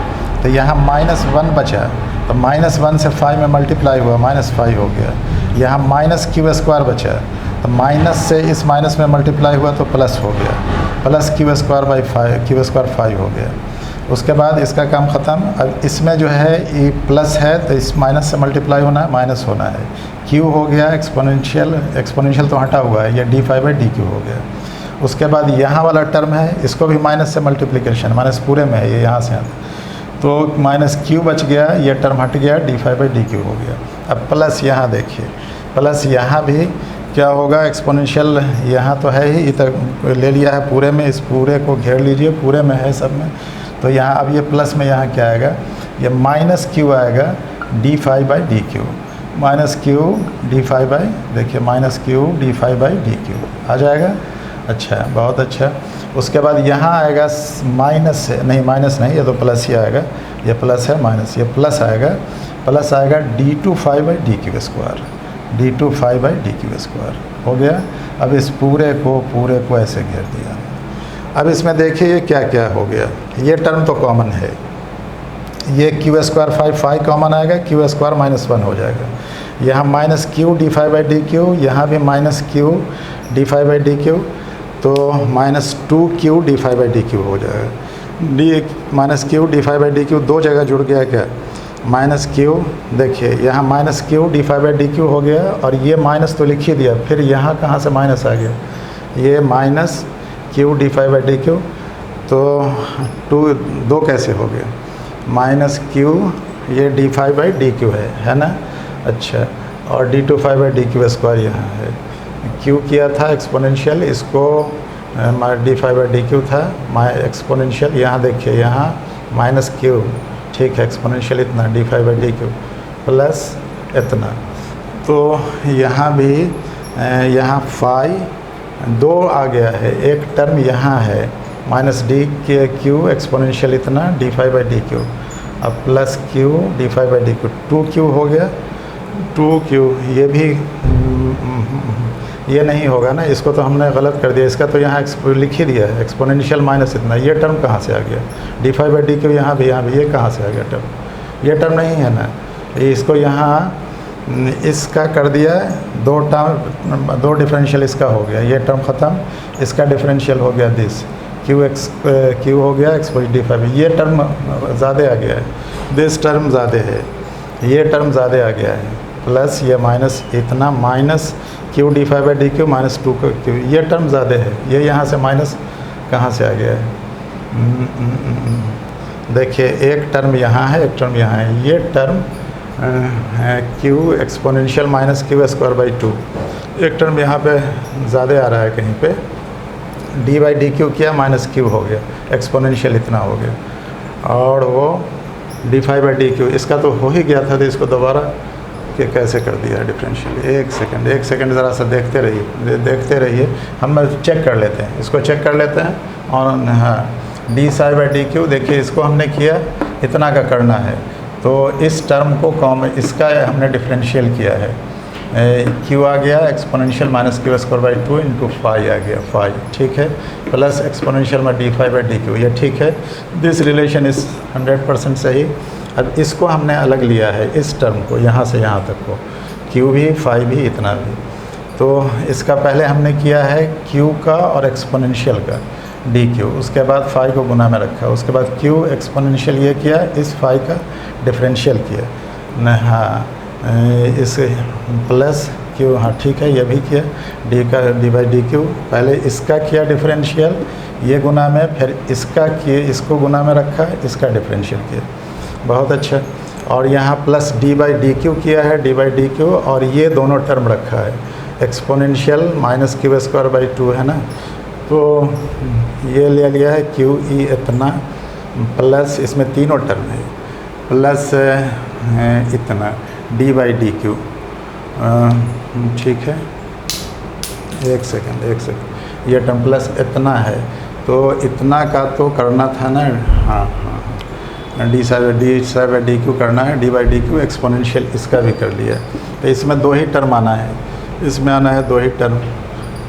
तो यहाँ -1 बचा, तो -1 से 5 में मल्टीप्लाई हुआ, -5 हो गया। यहाँ माइनस क्यू स्क्वायर बचा, तो माइनस से इस माइनस में मल्टीप्लाई हुआ तो प्लस हो गया, प्लस क्यू स्क्वायर बाई 5 हो गया। उसके बाद इसका काम ख़त्म। अब इसमें जो है ये प्लस है तो इस माइनस से मल्टीप्लाई होना है, माइनस होना है, क्यू हो गया, एक्सपोनेंशियल तो हटा हुआ है, ये d5/dq हो गया। उसके बाद यहाँ वाला टर्म है, इसको भी माइनस से मल्टीप्लिकेशन, माइनस पूरे में है, ये यहाँ से आता, तो माइनस क्यू बच गया, ये टर्म हट गया, d5/dq हो गया। अब प्लस यहाँ देखिए, प्लस यहाँ भी क्या होगा, एक्सपोनेंशियल यहाँ तो है ही, इधर ले लिया है पूरे में, इस पूरे को घेर लीजिए, पूरे में है सब में, तो यहाँ अब ये प्लस में यहाँ क्या आएगा, ये माइनस क्यू आएगा d5/dq, माइनस क्यू d5, देखिए माइनस क्यू d5/dq आ जाएगा। अच्छा, बहुत अच्छा। उसके बाद यहाँ आएगा माइनस से, नहीं माइनस नहीं, ये तो प्लस ही आएगा, ये प्लस है, माइनस ये प्लस आएगा d25/dq स्क्वायर, d25/dq स्क्वायर हो गया। अब इस पूरे को ऐसे घेर दिया। अब इसमें देखिए ये क्या क्या हो गया, ये टर्म तो कॉमन है, ये क्यू स्क्वायर 5 कॉमन आएगा, क्यू स्क्वायर -1 हो जाएगा। यहाँ माइनस क्यू d5/dq, यहाँ भी माइनस क्यू d5/dq, तो -2q d5/dq हो जाएगा। माइनस क्यू d5/dq दो जगह जुड़ गया क्या, माइनस क्यू, देखिए यहाँ माइनस क्यू d5/dq हो गया, और ये माइनस तो लिख ही दिया, फिर यहाँ कहाँ से माइनस आ गया, ये माइनस क्यू d5/dq, तो 2 कैसे हो गया, माइनस क्यू ये d5/dq है ना। अच्छा, और d2/dq² यहाँ है। q किया था एक्सपोनेंशियल, इसको d5/dq था एक्सपोनेंशियल, यहाँ देखिए यहाँ -q, ठीक है, एक्सपोनेंशियल इतना d5/dq प्लस इतना। तो यहाँ भी यहाँ फाई 2 आ गया है, एक टर्म यहाँ है -d/q एक्सपोनेंशियल इतना d5/dq, अब प्लस q d5/dq, 2q हो गया, 2q ये भी ये नहीं होगा ना, इसको तो हमने गलत कर दिया, इसका तो यहाँ लिख ही दिया है एक्सपोनेंशियल माइनस इतना। ये टर्म कहाँ से आ गया d5/dq, यहाँ भी ये कहाँ से आ गया टर्म, ये टर्म नहीं है ना, इसको यहाँ इसका कर दिया, 2 डिफरेंशियल इसका हो गया, ये टर्म ख़त्म, इसका डिफरेंशियल हो गया दिस q हो गया d5, ये टर्म ज़्यादा आ गया है, दिस टर्म ज़्यादा है, ये टर्म ज़्यादा आ गया है, प्लस ये माइनस इतना माइनस q d5/dq -2q, ये टर्म ज़्यादा है, ये यहाँ से माइनस कहाँ से आ गया है, देखिए एक टर्म यहाँ है, एक टर्म यहाँ है, ये टर्म q एक्सपोनेंशियल -q²/2, एक टर्म यहाँ पे ज़्यादा आ रहा है कहीं पे, d/dq किया -q हो गया, एक्सपोनेंशियल इतना हो गया, और वो d5/dq इसका तो हो ही गया था, तो इसको दोबारा कि कैसे कर दिया डिफरेंशियल। एक सेकंड ज़रा सा देखते रहिए, हम चेक कर लेते हैं, इसको चेक कर लेते हैं। और हाँ, d/dq देखिए, इसको हमने किया इतना का करना है, तो इस टर्म को इसका हमने डिफरेंशियल किया है, q आ गया एक्सपोनेंशियल -q²/2 इंटू फाई आ गया, फाई, ठीक है, प्लस एक्सपोनेंशियल में d5/dq, ये ठीक है, दिस रिलेशन इज़ 100% सही। अब इसको हमने अलग लिया है, इस टर्म को यहाँ से यहाँ तक को, q भी फाई भी इतना भी, तो इसका पहले हमने किया है q का और एक्सपोनेंशियल का dq, उसके बाद फाई को गुना में रखा, उसके बाद q एक्सपोनेंशियल ये किया, इस फाई का डिफरेंशियल किया न, हाँ इस प्लस q, हाँ ठीक है, ये भी किया, d/dq, पहले इसका किया डिफरेंशियल, ये गुना में, फिर इसका किए, इसको गुना में रखा, इसका डिफरेंशियल किया, बहुत अच्छा। और यहाँ प्लस d/dq किया है, d/dq, और ये दोनों टर्म रखा है, एक्सपोनेंशियल -q² है ना, तो ये ले लिया है QE इतना, प्लस इसमें तीनों टर्म है, प्लस इतना d/dq, ठीक है, एक सेकंड, ये टर्म प्लस इतना है, तो इतना का तो करना था ना, हाँ d/dq करना है, d/dq एक्सपोनेंशियल इसका भी कर लिया, तो इसमें 2 ही टर्म आना है, इसमें आना है 2 ही टर्म,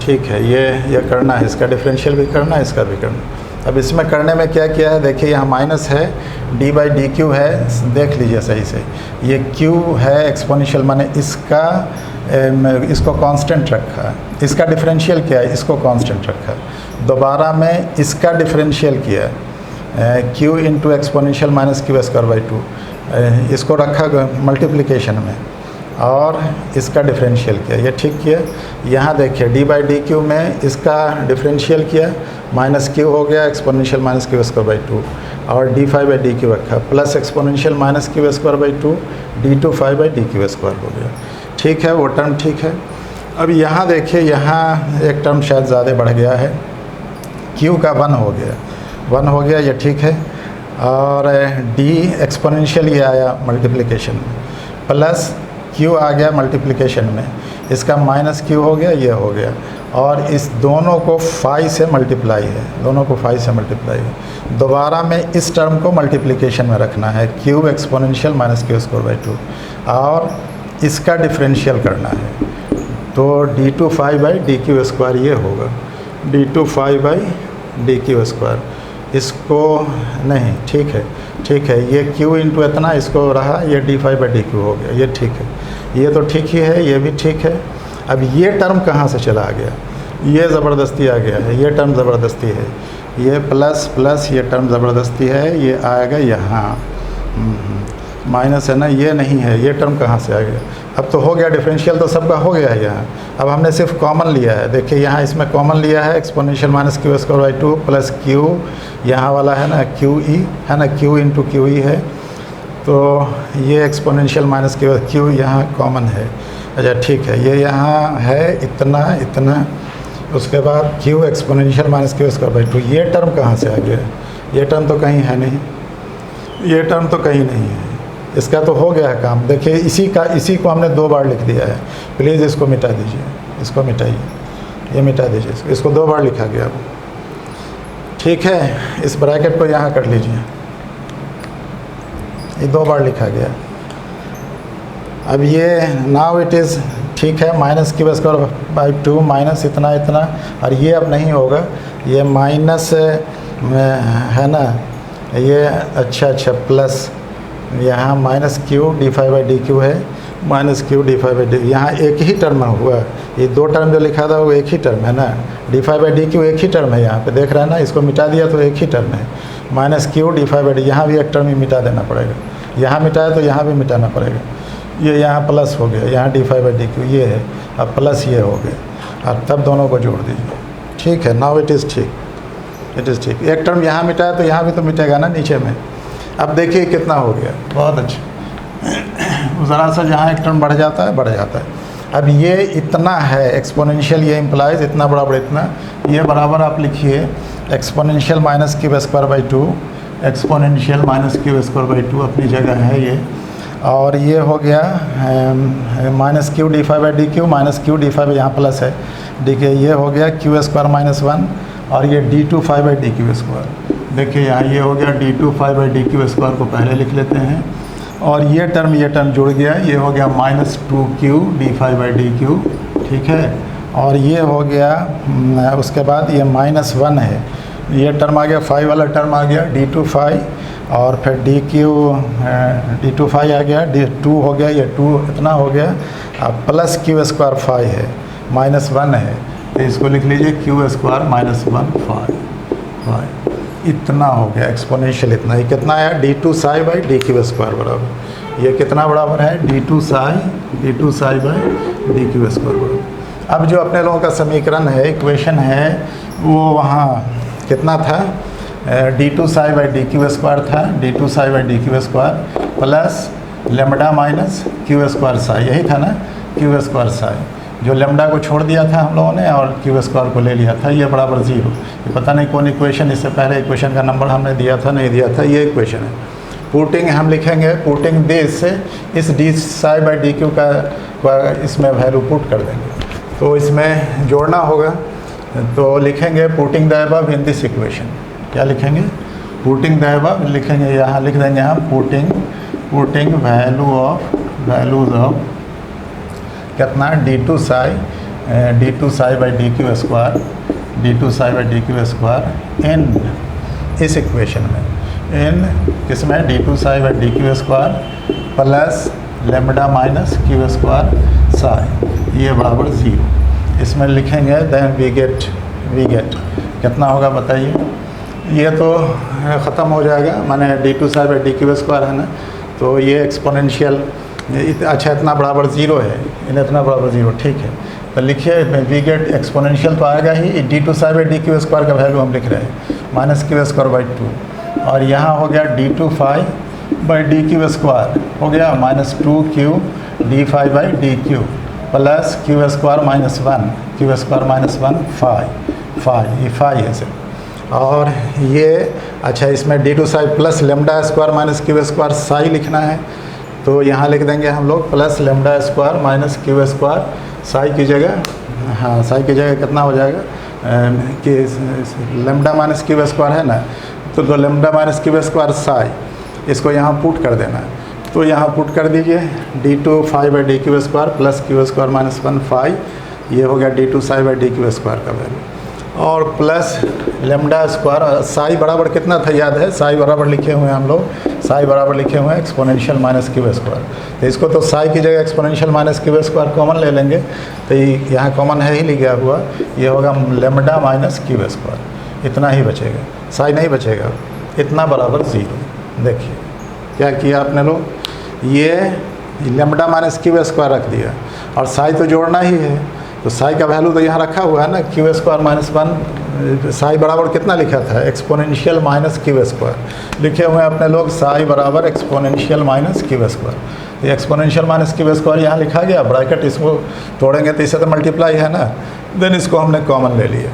ठीक है, ये करना है, इसका डिफरेंशियल भी करना है, इसका भी करना। अब इसमें करने में क्या किया है, देखिए यहाँ माइनस है, d/dq है, देख लीजिए सही से, ये q है एक्सपोनेंशियल, माने इसको कांस्टेंट रखा है, इसका डिफरेंशियल किया है, इसको कांस्टेंट रखा है, दोबारा में इसका डिफरेंशियल किया है, q इंटू एक्सपोनेंशियल -q²/2, इसको रखा मल्टीप्लिकेशन में, और इसका डिफरेंशियल किया, ये ठीक किया। यहाँ देखिए d/dq में इसका डिफरेंशियल किया, -q हो गया एक्सपोनेंशियल -q²/2, और d5/dq रखा, प्लस एक्सपोनेंशियल -q²/2 d2/dq² हो गया, ठीक है, वो टर्म ठीक है। अब यहाँ देखिए, यहाँ एक टर्म शायद ज़्यादा बढ़ गया है, q का 1 हो गया, ये ठीक है, और d एक्सपोनेंशियल ये आया मल्टीप्लिकेशन में, प्लस q आ गया मल्टीप्लिकेशन में, इसका -q हो गया, ये हो गया, और इस दोनों को फाई से मल्टीप्लाई है, दोनों को फाई से मल्टीप्लाई है, दोबारा में इस टर्म को मल्टीप्लिकेशन में रखना है, q एक्सपोनेंशियल -q²/2, और इसका डिफरेंशियल करना है, तो d2/dq², ये होगा d2/dq², इसको नहीं, ठीक है, ये q इंटू इतना, इसको रहा, ये d5/dq हो गया, ये ठीक है, ये तो ठीक ही है, ये भी ठीक है। अब ये टर्म कहाँ से चला आ गया, ये ज़बरदस्ती आ गया है, ये टर्म ज़बरदस्ती है, ये प्लस ये टर्म ज़बरदस्ती है, ये आएगा यहाँ, माइनस है ना, ये नहीं है, ये टर्म कहाँ से आ गया, अब तो हो गया डिफरेंशियल, तो सबका हो गया है यहाँ। अब हमने सिर्फ कॉमन लिया है, देखिए यहाँ इसमें कॉमन लिया है, एक्सपोनेंशियल -q² प्लस q, यहाँ वाला है ना QE है ना, q इंटू QE है, तो ये एक्सपोनेंशियल माइनस क्यू यहाँ कॉमन है। अच्छा ठीक है, ये यहाँ है इतना इतना, उसके बाद Q exponential minus Q square by 2। ये टर्म कहाँ से आ गया? ये टर्म तो कहीं है नहीं, ये टर्म तो कहीं नहीं है। इसका तो हो गया है काम। देखिए इसी को हमने 2 बार लिख दिया है। प्लीज़ इसको मिटा दीजिए, इसको मिटाइए, ये मिटा दीजिए, इसको 2 बार लिखा गया। ठीक है, इस ब्रैकेट को यहाँ कर लीजिए, ये 2 बार लिखा गया। अब ये नाउ इट इज़ ठीक है, minus Q square by 2 minus इतना इतना, और ये अब नहीं होगा, ये माइनस है ना, ये अच्छा प्लस यहाँ minus Q D phi by D Q है, minus Q D phi by D, यहाँ एक ही टर्म हुआ। ये 2 टर्म जो लिखा था वो एक ही टर्म है ना, d phi by D q एक ही टर्म है, यहाँ पे देख रहे हैं ना, इसको मिटा दिया तो एक ही टर्म है, minus Q D phi by D, यहाँ भी एक टर्म ही मिटा देना पड़ेगा, यहाँ मिटाया तो यहाँ भी मिटाना पड़ेगा। ये यहाँ प्लस हो गया, यहाँ d phi by D q ये है, अब प्लस ये हो गया, अब तब दोनों को जोड़ दीजिए। ठीक है, नाउ इट इज़ ठीक, इट इज़ ठीक। एक टर्म यहाँ मिटाया तो यहाँ भी तो मिटेगा ना नीचे में। अब देखिए कितना हो गया, बहुत अच्छा। ज़रा सा जहाँ एक टर्म बढ़ जाता है, बढ़ जाता है। अब ये इतना है एक्सपोनेंशियल, ये इम्प्लाइज इतना बराबर इतना, ये बराबर आप लिखिए exponential minus Q square by 2, exponential minus Q square by 2 अपनी जगह है ये, और ये हो गया minus Q D phi by D q, minus Q D phi by यहाँ प्लस है डी के, ये हो गया क्यू स्क्वायर माइनस 1, और ये d 2 phi by D Q square. देखिए यहाँ ये हो गया d 2 phi by D Q square को पहले लिख लेते हैं, और ये टर्म जुड़ गया, ये हो गया minus 2 q D phi by D Q. ठीक है, और ये हो गया उसके बाद ये माइनस 1 है, ये टर्म आ गया, 5 वाला टर्म आ गया, डी 2 फाई, और फिर डी 2 फाई आ गया, डी 2 हो गया, ये 2 इतना हो गया, अब प्लस क्यू स्क्वायर 5 है, माइनस 1 है, तो इसको लिख लीजिए क्यू स्क्वायर माइनस 1 5 इतना हो गया एक्सपोनेंशियल इतना। ये कितना आया? D 2 psi by D Q square बराबर, ये कितना बराबर है? D 2 psi by D Q square बराबर। अब जो अपने लोगों का समीकरण है, इक्वेशन है, वो वहाँ कितना था? D 2 psi by D Q square था, D 2 psi by D Q square plus lambda minus Q square psi, यही था ना, क्यू स्क्वायर साई, जो लेमडा को छोड़ दिया था हम लोगों ने और क्यू स्क्वायर को ले लिया था, ये बराबर 0। ये पता नहीं कौन इक्वेशन, इससे पहले इक्वेशन का नंबर हमने दिया था नहीं दिया था, ये इक्वेशन है। पुटिंग हम लिखेंगे, पुटिंग दिस, इस D psi by D Q का इसमें वैल्यू पुट कर देंगे, तो इसमें जोड़ना होगा, तो लिखेंगे putting the above in this equation. क्या लिखेंगे? पुटिंग द अबव लिखेंगे, यहाँ लिख देंगे हम पुटिंग वैल्यूज ऑफ कितना? D 2 psi by D Q square, D 2 psi by D Q square in इस इक्वेशन में, इन किसमें? D 2 psi by D Q square plus lambda minus Q square psi, ये बराबर 0। इसमें लिखेंगे, देन वी गेट कितना होगा बताइए? ये तो ख़त्म हो जाएगा, माने D 2 psi by D Q square है ना, तो ये एक्सपोनेंशियल अच्छा इतना बराबर 0 है, इतना बराबर 0, ठीक है, तो लिखिए वी गेट एक्सपोनेंशियल तो आएगा ही, D 2 psi by D Q square का वैल्यू हम लिख रहे हैं माइनस क्यू स्क्वायर बाई 2, और यहाँ हो गया d 2 phi by D Q square हो गया minus 2 q D phi by D q plus q square minus 1, q square minus 1 phi, ये फाई है सर। और ये अच्छा इसमें d 2 psi plus lambda square minus Q square psi लिखना है, तो यहाँ लिख देंगे हम लोग plus lambda square minus Q square psi की जगह, हाँ साई की जगह कितना हो जाएगा कि लेमडा माइनस क्यू स्क्वायर है ना, तो lambda minus Q square Sai, इसको यहाँ पुट कर देना है, तो यहाँ पुट कर दीजिए d 2 phi by D Q square plus q square minus 1 phi, ये हो गया d 2 psi by D Q square का वैल्यू, और प्लस लेमडा स्क्वायर साई बराबर कितना था याद है? साई बराबर लिखे हुए हैं हम लोग, साई बराबर लिखे हुए हैं एक्सपोनेंशियल माइनस क्यू स्क्वायर, तो इसको तो साई की जगह exponential minus Q square common ले लेंगे, तो यहाँ कॉमन है ही लिखा हुआ, ये होगा लेमडा माइनस क्यू स्क्वायर, इतना ही बचेगा, साई नहीं बचेगा, इतना बराबर 0। देखिए क्या किया आपने लोग, ये लेमडा माइनस क्यू स्क्वायर रख दिया, और साई तो जोड़ना ही है, तो साई का वैल्यू तो यहाँ रखा हुआ है ना, क्यू स्क्वायर माइनस 1, साई बराबर कितना लिखा था, एक्सपोनेंशियल माइनस क्यू स्क्वायर लिखे हुए हैं अपने लोग, साई बराबर एक्सपोनेंशियल माइनस क्यू स्क्वायर। ये एक्सपोनेंशियल माइनस क्यू स्क्वायर यहाँ लिखा गया, ब्रैकेट इसको तोड़ेंगे तो इससे तो मल्टीप्लाई है ना, देन इसको हमने कॉमन ले लिया।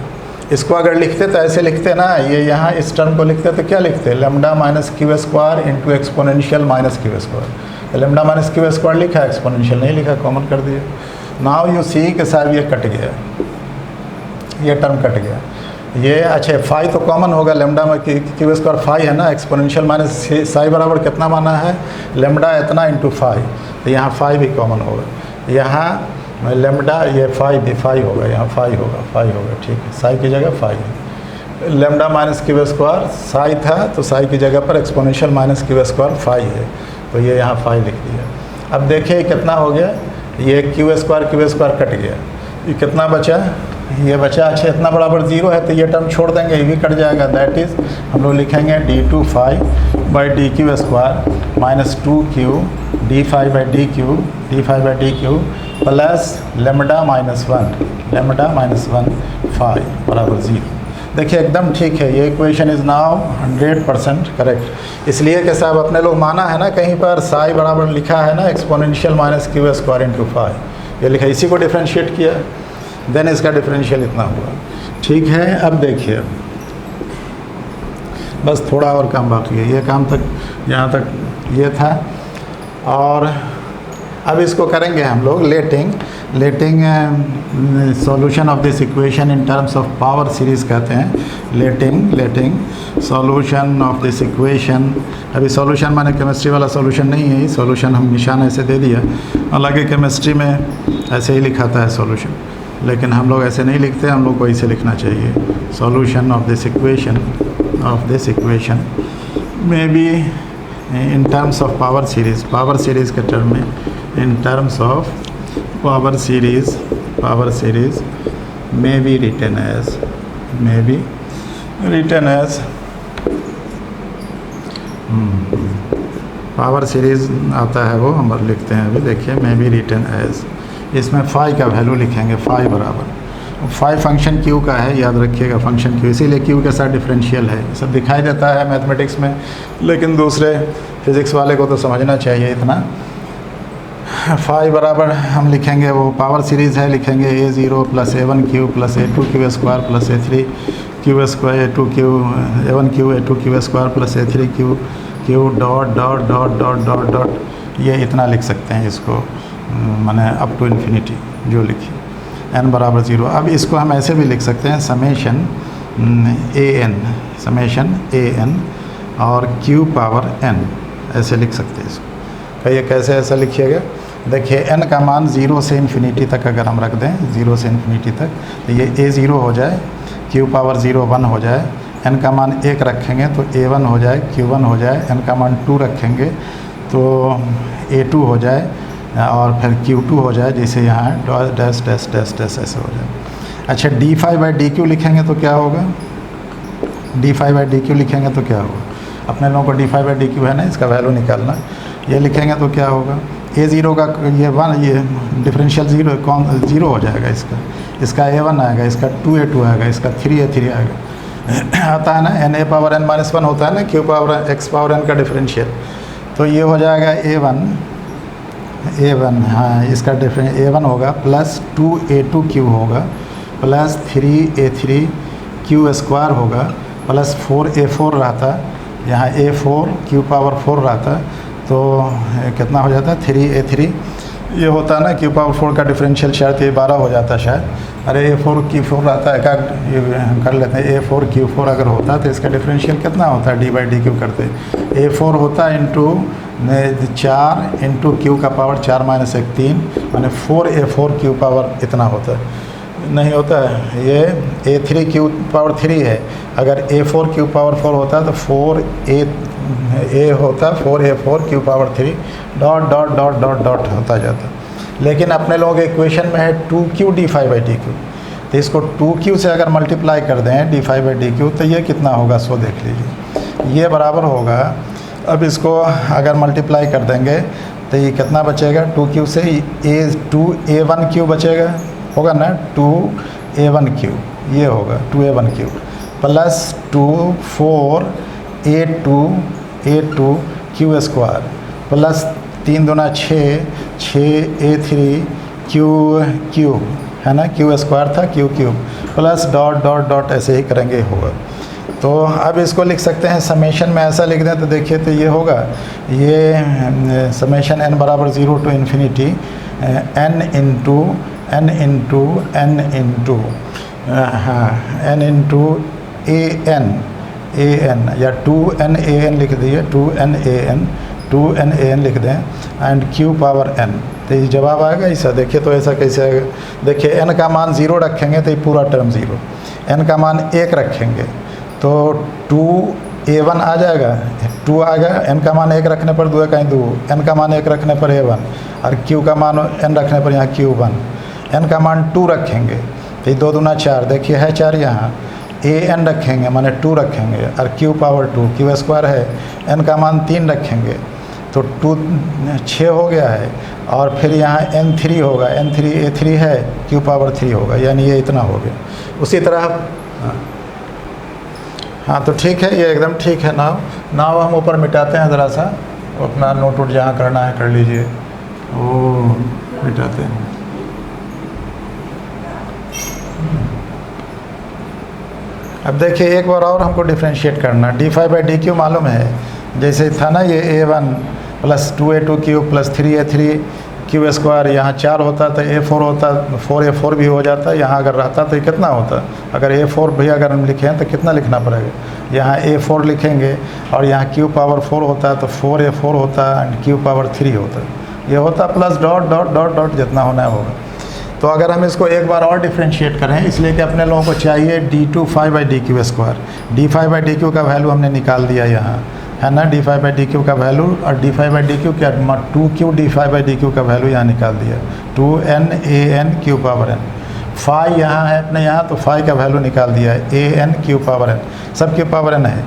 इसको अगर लिखते तो ऐसे लिखते ना, ये यहाँ इस टर्म को लिखते तो क्या लिखते, lambda minus Q square into exponential minus Q square. Lambda minus Q square लिखा है, एक्सपोनेंशियल नहीं लिखा, कॉमन कर दिया। नाउ यू सी कि साहब ये कट गया, ये टर्म कट गया, ये अच्छा फाई तो कॉमन होगा, लेमडा में क्यू स्क्वायर फाई है ना, एक्सपोनेंशियल माइनस साई बराबर कितना माना है, लेमडा इतना इंटू फाई, तो यहाँ फाई भी कॉमन होगा, यहाँ लेमडा ये फाई होगा, यहाँ फाई होगा, ठीक है, साई की जगह फाई है। Lambda minus Q square psi था, तो साई की जगह पर exponential minus Q square phi है, तो ये यहाँ फाई लिख दिया। अब देखिए कितना हो गया, ये क्यू स्क्वायर कट गया, ये कितना बचा, ये बचा, अच्छा इतना बराबर 0 है तो ये टर्म छोड़ देंगे, ये भी कट जाएगा, दैट इज़ हम लोग लिखेंगे d2 phi by D Q square minus 2q d phi by D q plus lambda minus 1 phi बराबर 0। देखिए एकदम ठीक है, ये इक्वेशन इज़ नाउ 100% करेक्ट, इसलिए कि साहब अपने लोग माना है ना कहीं पर साई बराबर लिखा है ना exponential minus Q square into phi, ये लिखा, इसी को डिफ्रेंशिएट किया, देन इसका डिफरेंशियल इतना हुआ। ठीक है, अब देखिए बस थोड़ा और काम बाकी है, ये काम तक यहाँ तक ये था, और अब इसको करेंगे हम लोग letting solution of this equation in terms of power series कहते हैं, letting solution of this equation. अभी सॉल्यूशन माने केमिस्ट्री वाला सॉल्यूशन नहीं है, सॉल्यूशन हम निशान ऐसे दे दिया, हालांकि केमिस्ट्री में ऐसे ही लिखाता है सॉल्यूशन, लेकिन हम लोग ऐसे नहीं लिखते, हम लोग को इसे लिखना चाहिए, solution of this equation may be in terms of power series के टर्म में, इन terms of power series may be written as power series आता है वो हम लिखते हैं, अभी देखिए मे बी रिटन एज, इसमें फाई का वैल्यू लिखेंगे, फाई बराबर, फाई फंक्शन क्यू का है, याद रखिएगा फंक्शन क्यू, इसीलिए क्यू के साथ डिफरेंशियल है, सब दिखाई देता है मैथमेटिक्स में, लेकिन दूसरे फिज़िक्स वाले को तो समझना चाहिए इतना। फाई बराबर हम लिखेंगे, वो पावर सीरीज़ है, लिखेंगे a0 plus a1q plus a2q square plus a3q square a1q square plus a3q dot, ये इतना लिख सकते हैं इसको, माने अप टू इन्फिनिटी जो लिखी, n बराबर 0। अब इसको हम ऐसे भी लिख सकते हैं, समेशन an और q पावर n, ऐसे लिख सकते हैं इसको। कहिए कैसे ऐसा लिखिएगा, देखिए n का मान 0 से इन्फिनिटी तक अगर हम रख दें, 0 से इन्फिनिटी तक, तो ये a0 हो जाए, q पावर 0 1 हो जाए, n का मान 1 रखेंगे तो a1 हो जाए, q1 हो जाए, n का मान 2 रखेंगे तो a2 हो जाए, और फिर q2 हो जाए, जैसे यहाँ डैश डैश डैश डैश ऐसे हो जाए। अच्छा d5 बाई डी क्यू लिखेंगे तो क्या होगा, d5 बाई डी क्यू लिखेंगे तो क्या होगा, अपने लोगों को d5 बाई डी क्यू है ना, इसका वैल्यू निकालना, ये लिखेंगे तो क्या होगा, a0 का ये 1, ये डिफरेंशियल 0 हो जाएगा, इसका a1 आएगा, इसका 2a2 आएगा, इसका 3a3 आएगा, आता है ना, na पावर n माइनस 1 होता है ना, q power x power n का डिफरेंशियल, तो ये हो जाएगा a1 हाँ, इसका a1 होगा प्लस 2a2q होगा प्लस 3a3 q स्क्वायर होगा प्लस 4a4 रहता, यहाँ a4 q पावर 4 रहता, तो कितना हो जाता है 3a3, ये होता है ना q पावर 4 का डिफरेंशियल शायद ये 12 हो जाता शायद, अरे a4 q4 रहता है क्या, ये हम कर लेते हैं, a4 q4 अगर होता तो इसका डिफरेंशियल कितना होता है, d बाई डी क्यू करते, a4 होता है इंटू 4 इंटू क्यू का पावर 4 माइनस 1 3, माने 4a4 q पावर इतना होता है, नहीं होता है, ये a3 q पावर 3 है, अगर a4 q पावर 4 होता है तो 4a होता 4a4 q power 3 dot dot dot dot dot होता जाता, लेकिन अपने लोगों के इक्वेशन में है 2q d5 by D Q, तो इसको 2q से अगर मल्टीप्लाई कर दें d5 बाई डी क्यू, तो ये कितना होगा सो देख लीजिए, ये बराबर होगा, अब इसको अगर मल्टीप्लाई कर देंगे तो ये कितना बचेगा, 2q से a1q बचेगा, होगा ना, 2a1q ये होगा 2a1q plus 4a2 square plus 3 दूना 6 6a3 q है ना, q स्क्वायर था q cube plus dot dot dot ऐसे ही करेंगे होगा। तो अब इसको लिख सकते हैं समेशन में ऐसा लिख दें तो देखिए तो ये होगा, ये समेशन n बराबर 0 to infinity n into n into n into हाँ n इंटू a n या 2n a n लिख दिए, 2n a n लिख दें एंड q पावर n, तो ये जवाब आएगा ऐसा। देखिए तो ऐसा कैसे आएगा, देखिए n का मान 0 रखेंगे तो ये पूरा टर्म 0, n का मान 1 रखेंगे तो 2a1 आ जाएगा, 2 आ गया, n का मान 1 रखने पर 2 कहीं 2, n का मान 1 रखने पर a1 और q का मान n रखने पर यहाँ q1, n का मान 2 रखेंगे तो ये 2 दूना 4, देखिए है 4 यहाँ, an रखेंगे माने 2 रखेंगे और q पावर 2, q स्क्वायर है, n का मान 3 रखेंगे तो 2 6 हो गया है और फिर यहाँ n3 होगा, n3 a3 है, q पावर 3 होगा, यानी ये इतना हो गया। उसी तरह हाँ तो ठीक है, ये एकदम ठीक है। नाव हम ऊपर मिटाते हैं ज़रा सा, अपना नोट वोट जहाँ करना है कर लीजिए, वो मिटाते हैं। अब देखिए एक बार और हमको डिफ्रेंशिएट करना, d5/dq मालूम है, जैसे था ना ये a1 plus 2a2q plus 3a3 q square, यहाँ 4 होता तो a4 होता, 4a4 भी हो जाता, यहाँ अगर रहता तो ये कितना होता, अगर a4 भी अगर हम लिखें तो कितना लिखना पड़ेगा, यहाँ a4 लिखेंगे और यहाँ q पावर 4 होता तो 4a4 होता एंड q पावर 3 होता, ये होता plus dot dot dot dot जितना होना होगा। तो अगर हम इसको एक बार और डिफ्रेंशिएट करें, इसलिए कि अपने लोगों को चाहिए d2/dq स्क्वायर, d5/dq का वैल्यू हमने निकाल दिया यहाँ है ना, d5/dq का वैल्यू और d5/dq क्या 2q d5/dq का वैल्यू यहाँ निकाल दिया, 2n a n q power n, phi यहाँ है अपने यहाँ तो फाई का वैल्यू निकाल दिया है a n q power n, सब q पावर n है।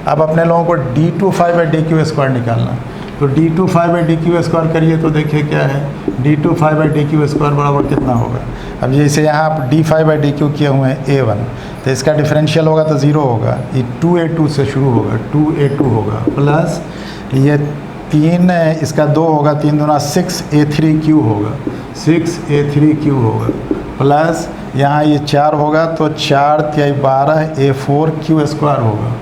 अब अपने लोगों को d2/dq स्क्वायर निकालना, तो d2/dq स्क्वायर करिए तो देखिए क्या है, d2/dq स्क्वायर बराबर कितना होगा। अब जैसे यहाँ आप d5/dq किए हुए हैं a1, तो इसका डिफरेंशियल होगा तो 0 होगा, ये 2a2 से शुरू होगा, 2a2 होगा प्लस ये 3 इसका 2 होगा, 3 दूना 6a3q होगा, 6a3q होगा प्लस यहाँ ये 4 होगा तो 4 × 12a4q स्क्वायर होगा,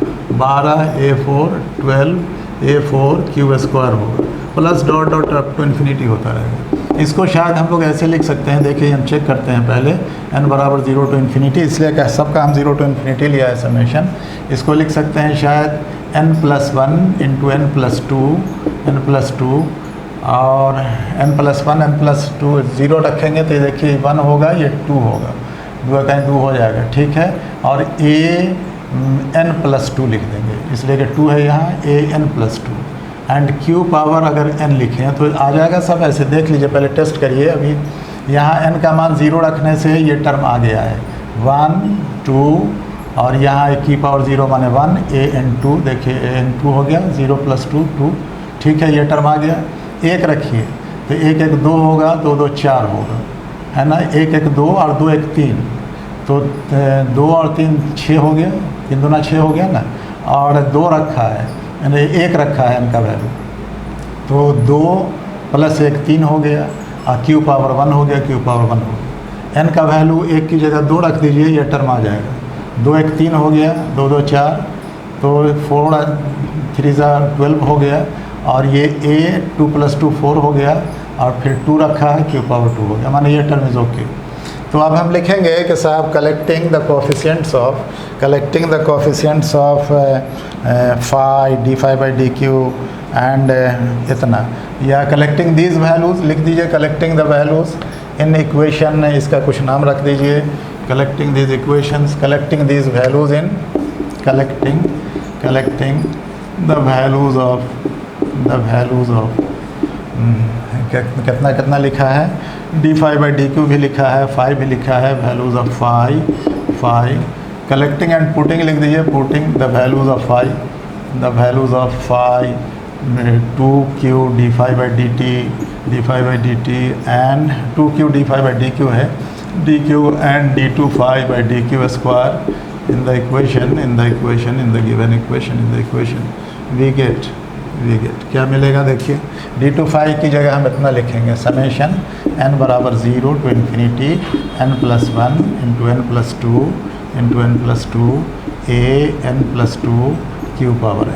12a4 12a4q स्क्वायर होगा plus dot dot up to infinity होता रहेगा। इसको शायद हम लोग ऐसे लिख सकते हैं, देखिए हम चेक करते हैं पहले, n बराबर 0 टू इन्फिनिटी, इसलिए क्या सबका हम 0 टू इन्फिनिटी लिया है समेशन, इसको लिख सकते हैं शायद n+1 इंटू n+2 और n+1 n+2 0 रखेंगे तो देखिए 1 होगा, ये 2 होगा, 2 कहीं 2 हो जाएगा, ठीक है। और n+2 लिख देंगे, इसलिए कि 2 है यहाँ, an+2 एंड q पावर अगर n लिखें तो आ जाएगा सब, ऐसे देख लीजिए, पहले टेस्ट करिए। अभी यहाँ n का मान 0 रखने से ये टर्म आ गया है 1 2 और यहाँ की पावर 0 माने 1 an2, देखिए an2 हो गया, 0 + 2 2, ठीक है, ये टर्म आ गया। 1 रखिए तो 1 1 2 होगा, 2 2 4 होगा, है ना, 1 1 2 और 2 1 3, तो 2 और 3 6 हो गया, 3 दूना 6 हो गया ना, और 2 रखा है यानी 1 रखा है n का वैल्यू, तो 2 + 1 3 हो गया और q पावर 1 हो गया, q पावर 1 हो गया। n का वैल्यू 1 की जगह 2 रख दीजिए, ये टर्म आ जाएगा, 2 1 3 हो गया, 2 2 4, तो 4 3 12 हो गया, और ये a 2 + 2 4 हो गया, और फिर 2 रखा है, q पावर 2 हो गया, माने ये टर्म इज़ ओके। तो अब हम लिखेंगे कि साहब collecting the coefficients of phi d5/dq and इतना, या कलेक्टिंग दीज वैल्यूज़ लिख दीजिए, collecting the values in equation, इसका कुछ नाम रख दीजिए, collecting these equations, collecting these values in collecting the values of कितना लिखा है, d5/dq भी लिखा है, फाई भी लिखा है, values of phi, collecting and putting लिख दीजिए, putting the values of phi 2q d5/dt and 2q d5/dq है, D q and d2 phi by dq square in the equation in the given equation we get क्या मिलेगा देखिए d2 phi की जगह हम इतना लिखेंगे समेशन n बराबर 0 to infinity n plus 1 into n plus 2 into n plus 2 a n plus 2 q power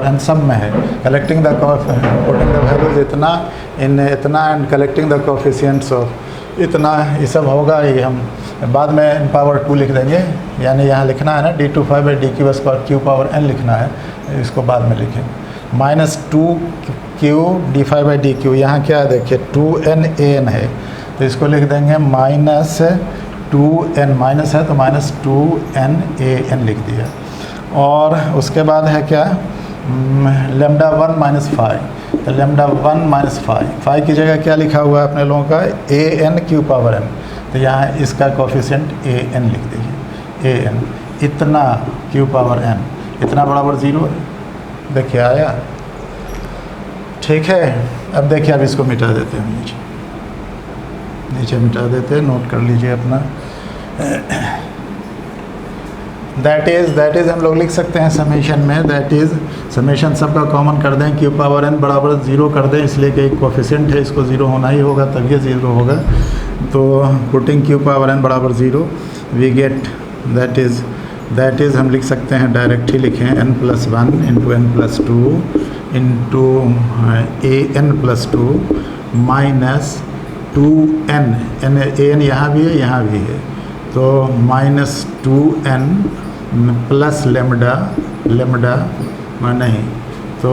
n सब में है collecting the putting the values इतना and collecting the coefficients of इतना ये सब होगा। ये हम बाद में n पावर 2 लिख देंगे, यानी यहाँ लिखना है ना d2 phi by dq square q power n लिखना है, इसको बाद में लिखेंगे। Minus 2q d phi by dq, यहाँ क्या है देखिए 2n an है तो इसको लिख देंगे माइनस 2n, माइनस है तो माइनस 2n an लिख दिया। और उसके बाद है क्या लेमडा 1 माइनस 5, तो लेमडा 1 माइनस 5 की जगह क्या लिखा हुआ है अपने लोगों का A N Q power N, तो यहाँ इसका कोफिशिएंट ए एन लिख दीजिए। ए एन इतना क्यू पावर एन इतना बराबर 0 है, देखिए आया। ठीक है, अब देखिए अब इसको मिटा देते हैं, नीचे मिटा देते हैं, नोट कर लीजिए अपना। दैट इज़ हम लोग लिख सकते हैं समेशन में, दैट इज़ समेशन सबका कॉमन कर दें, क्यू पावर एन बराबर 0 कर दें, इसलिए कि एक कोफिशिएंट है इसको 0 होना ही होगा तभी 0 होगा। तो पुटिंग क्यू पावर एन बराबर 0 वी गेट दैट इज़ हम लिख सकते हैं डायरेक्ट ही लिखें n plus 1 into n plus 2 into A N plus 2 minus 2n, N यहाँ भी है यहाँ भी है, तो माइनस 2n प्लस लेमडा नहीं तो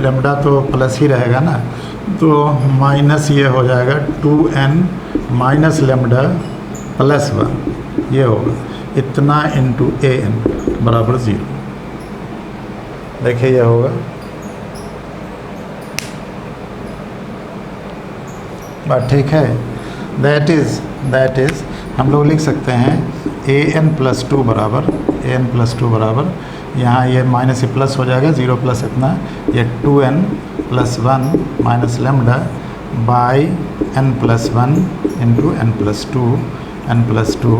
लेमडा तो प्लस ही रहेगा ना, तो माइनस ये हो जाएगा 2n माइनस लेमडा प्लस 1 ये होगा, इतना इंटू ए एन बराबर 0। देखिए ये होगा, बात ठीक है। दैट इज़ हम लोग लिख सकते हैं ए एन प्लस 2 बराबर यहाँ ये माइनस से प्लस हो जाएगा, 0 प्लस इतना, ये 2n plus 1 minus lambda by n plus 1 into n plus 2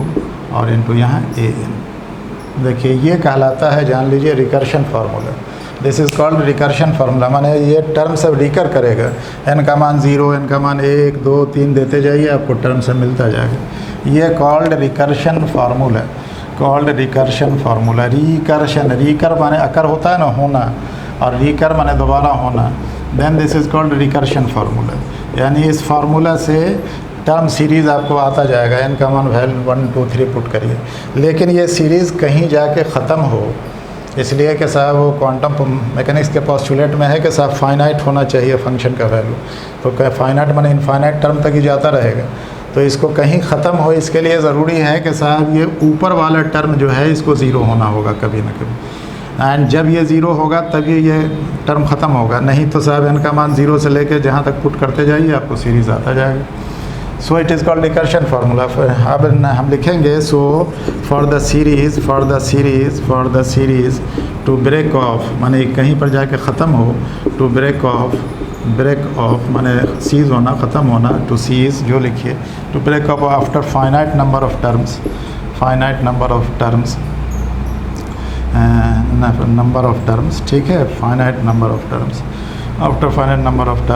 और इंटू यहाँ ए एन। देखिए ये कहलाता है, जान लीजिए, recursion formula. This is called recursion formula, माने ये टर्म सब रिकर करेगा, n का मान 0, n का मान 1 2 3 देते जाइए, आपको टर्म सब मिलता जाएगा। ये कॉल्ड रिकर्शन फार्मूला, रिकर माने अकर होता है ना होना, और रिकर माने दोबारा होना, then this is called recursion formula. यानी इस फार्मूला से टर्म सीरीज़ आपको आता जाएगा, n का मान वैल्यू 1 2 3 पुट करिए, लेकिन ये सीरीज़ कहीं जाके ख़त्म हो, इसलिए कि साहब वो क्वांटम मैकेनिक्स के पोस्टुलेट में है कि साहब फाइनाइट होना चाहिए फंक्शन का वैल्यू, तो फाइनाइट माने इनफाइनाइट टर्म तक ही जाता रहेगा, तो इसको कहीं ख़त्म हो इसके लिए ज़रूरी है कि साहब ये ऊपर वाला टर्म जो है इसको 0 होना होगा कभी ना कभी, एंड जब ये 0 होगा तभी ये टर्म ख़त्म होगा, नहीं तो साहब n का मान 0 से लेकर जहाँ तक पुट करते जाइए आपको सीरीज़ आता जाएगा। So it is called recursion formula. अब हम लिखेंगे so for the series to break off, माने कहीं पर जाके ख़त्म हो, टू ब्रेक ऑफ माने सीज़ होना, ख़त्म होना, टू सीज़ जो लिखिए, to break off after finite number of terms, ठीक है, finite number of terms, after finite number of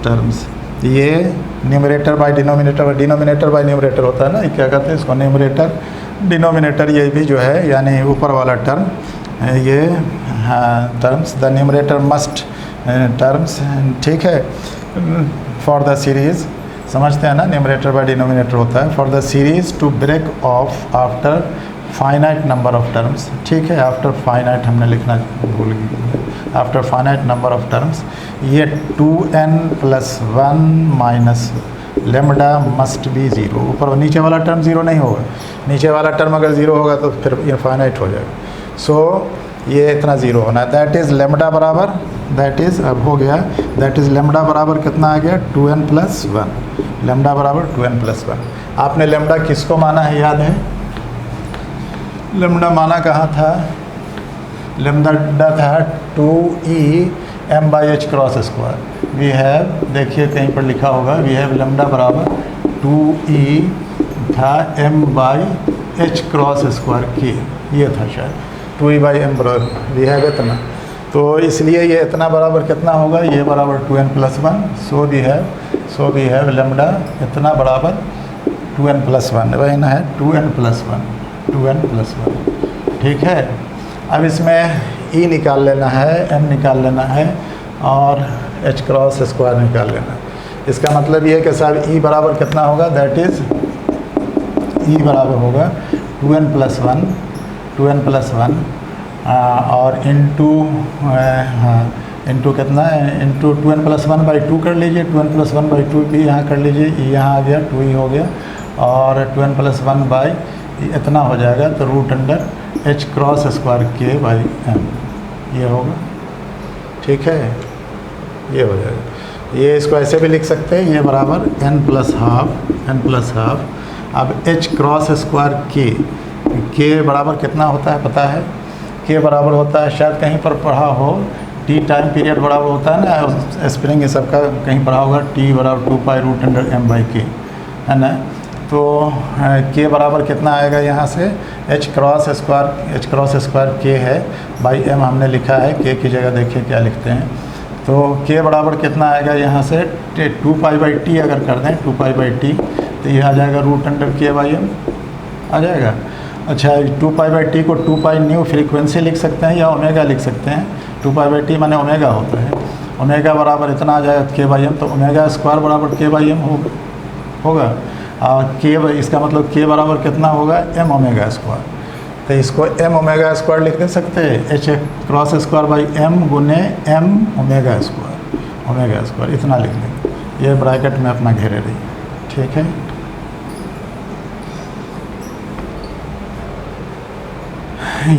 terms ये न्यूमरेटर बाय न्यूमरेटर होता है ना, क्या कहते हैं इसको, न्यूमरेटर डिनोमिनेटर, ये भी जो है यानी ऊपर वाला टर्म, ये terms, the numerator must terms, ठीक है, फॉर द सीरीज़, समझते हैं ना, न्यूमरेटर बाय डिनोमिनेटर होता है, for the series to break off after finite number of terms, ठीक है, आफ्टर फाइनाइट हमने लिखना भूल गए, after finite number of terms, ये 2n plus 1 minus lambda must be 0, ऊपर नीचे वाला टर्म 0 नहीं होगा, नीचे वाला टर्म अगर 0 होगा तो फिर इनफाइनाइट हो जाएगा, सो ये इतना 0 होना है। दैट इज़ लेमडा बराबर, दैट इज़ अब हो गया, दैट इज़ लेमडा बराबर कितना आ गया 2n प्लस 1, लेमडा बराबर 2n प्लस 1। आपने लेमडा किसको माना है याद है, लेमडा माना कहाँ था, लेमडा था 2e m/h cross square, we have, देखिए कहीं पर लिखा होगा, वी हैव लेमडा बराबर 2e था m/h×² ये था शायद 2e/m वी हैव इतना, तो इसलिए ये इतना बराबर कितना होगा, ये बराबर 2n+1। So we have lambda इतना बराबर 2n+1, वही ना है 2n+1। ठीक है, अब इसमें e निकाल लेना है, m निकाल लेना है और h×² निकाल लेना है। इसका मतलब ये है कि साहब e बराबर कितना होगा, दैट इज़ e बराबर होगा 2n+1 और इंटू कितना है, इंटू 2n+1/2 कर लीजिए, 2n+1/2 भी यहाँ कर लीजिए, e यहाँ आ गया 2e हो गया और 2n+1 इतना हो जाएगा, तो √h×²k/m ये होगा। ठीक है, ये हो जाएगा। ये इसको ऐसे भी लिख सकते हैं, ये बराबर n+12। अब h×² k बराबर कितना होता है पता है, k बराबर होता है, शायद कहीं पर पढ़ा हो, t टाइम पीरियड बराबर होता है ना, स्प्रिंग ये सब का कहीं पढ़ा होगा, t बराबर 2π√m/k है ना। तो k बराबर कितना आएगा यहाँ से, h×² k है m हमने लिखा है, k की जगह देखिए क्या लिखते हैं, तो k बराबर कितना आएगा यहाँ से 2π/t अगर कर दें 2π/t तो ये आ जाएगा √k/m आ जाएगा। अच्छा, 2π/t को 2π न्यू फ्रीक्वेंसी लिख सकते हैं या ओमेगा लिख सकते हैं, 2π/t माने ओमेगा होता है, ओमेगा बराबर इतना आ जाएगा k/m, तो ओमेगा² बराबर k/m होगा और k इसका मतलब k बराबर कितना होगा m⍵², तो इसको m⍵² लिख दे सकते हैं, h×²/m गुने m⍵², इतना लिख देंगे, ये ब्रैकेट में अपना घेरे रही। ठीक है,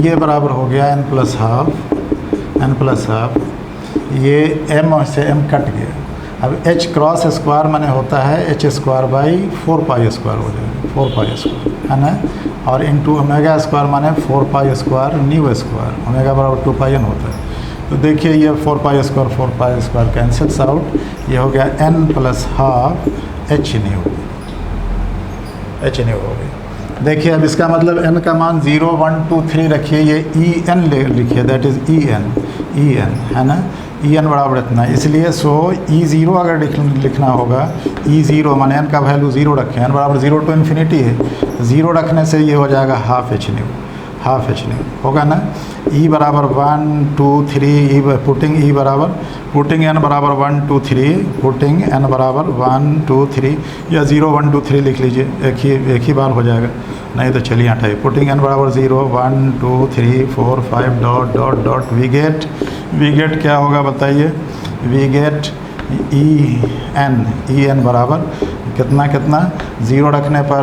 ये बराबर हो गया n+12, ये m से m कट गया। अब h×² माने होता है h²/4π² हो जाएगा, 4π² है ना, और इंटू ओमेगा² माने 4π² न्यू², ओमेगा बराबर 2πn होता है। तो देखिए ये 4π² कैंसल्स आउट, ये हो गया n+12 h न्यू हो गया। देखिए अब इसका मतलब n का मान 0, 1, 2, 3 रखिए, ये en लिखिए, दैट इज़ en है ना, en बराबर इतना, इसलिए सो e0 अगर लिखना होगा, e0 माने n का वैल्यू 0 रखें, n बराबर 0 to इन्फिनिटी है, 0 रखने से ये हो जाएगा हाफ h न्यू होगा ना। e बराबर 1, 2, 3, पुटिंग n बराबर 1, 2, 3, पुटिंग n बराबर 1, 2, 3 या 0, 1, 2, 3 लिख लीजिए, एक ही बार हो जाएगा, नहीं तो चलिए हटाइए, पुटिंग n बराबर 0, 1, 2, 3, 4, 5 डॉट वी गेट क्या होगा बताइए, वी गेट en बराबर कितना 0 रखने पर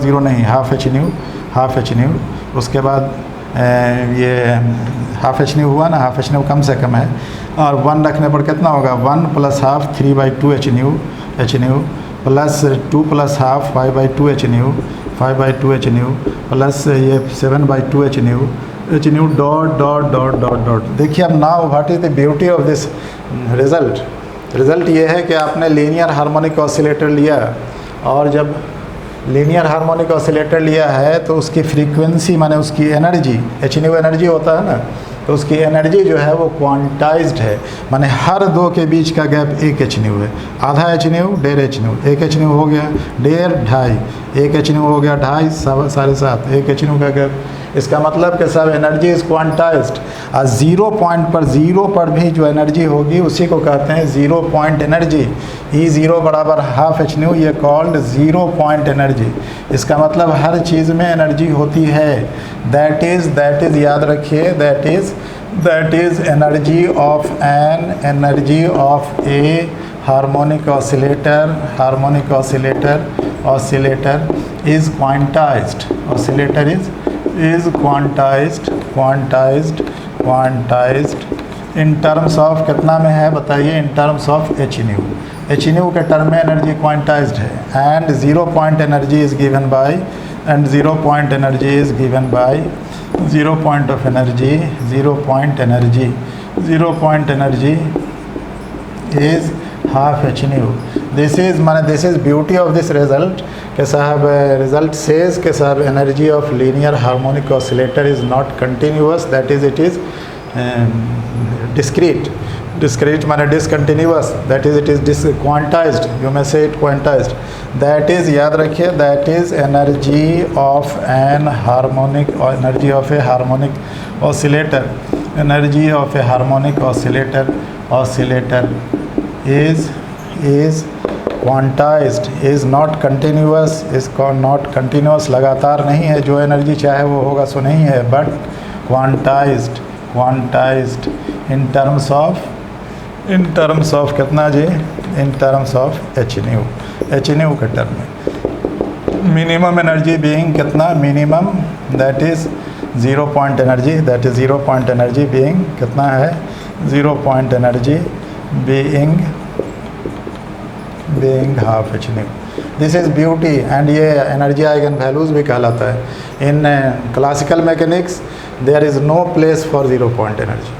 0 नहीं, हाफ h न्यू, उसके बाद ये हाफ h न्यू हुआ ना, हाफ h न्यू कम से कम है, और 1 रखने पर कितना होगा, 1 + half 3/2 h new plus 2 + half 5/2 h new plus ये 7/2 h न्यू डॉट। देखिए अब now what is the beauty of this result ये है कि आपने लीनियर हार्मोनिक ऑसिलेटर लिया, और जब लीनियर हार्मोनिक ऑसिलेटर लिया है तो उसकी फ्रीक्वेंसी माने उसकी एनर्जी h न्यू एनर्जी होता है ना, तो उसकी एनर्जी जो है वो क्वांटाइज्ड है, माने हर दो के बीच का गैप 1 h न्यू है, आधा h new 1.5 h new, 1 h new हो गया 1.5, 1 h न्यू हो गया 2.5, 7.5, 1 h न्यू का गैप। इसका मतलब कि सब एनर्जी इज़ क्वांटाइज्ड, और 0 पर भी जो एनर्जी होगी उसी को कहते हैं 0 पॉइंट एनर्जी, E0 बराबर हाफ h न्यू, ये कॉल्ड 0 पॉइंट एनर्जी। इसका मतलब हर चीज़ में एनर्जी होती है, दैट इज़ याद रखिए, that is energy of A harmonic oscillator is quantized, is quantized in terms of कितना में है बताइए, in terms of h new के टर्म में एनर्जी क्वांटाइज्ड है, and 0 point energy is given by 0 point energy is half H nu. This is माने this is beauty of this result कि साहब रिजल्ट सेज कि साहब energy of linear harmonic oscillator is not continuous, that is it is discrete. Discrete माने discontinuous, that is it is quantized, you may say it quantized. That is, याद रखिए, that is energy of an harmonic or energy of a harmonic oscillator. Energy of a harmonic oscillator is quantized, is not continuous, is not continuous, लगातार नहीं है, जो energy चाहे वो होगा सो नहीं है, but quantized in terms of कितना जी, in terms of h nu के टर्म में। मिनिमम एनर्जी बीइंग कितना, minimum that is 0 point energy, that is 0 point energy being कितना है, 0 point energy being half H nu. This is beauty, and ये energy eigenvalues भी कहलाता है। In classical mechanics there is no place for 0 point energy,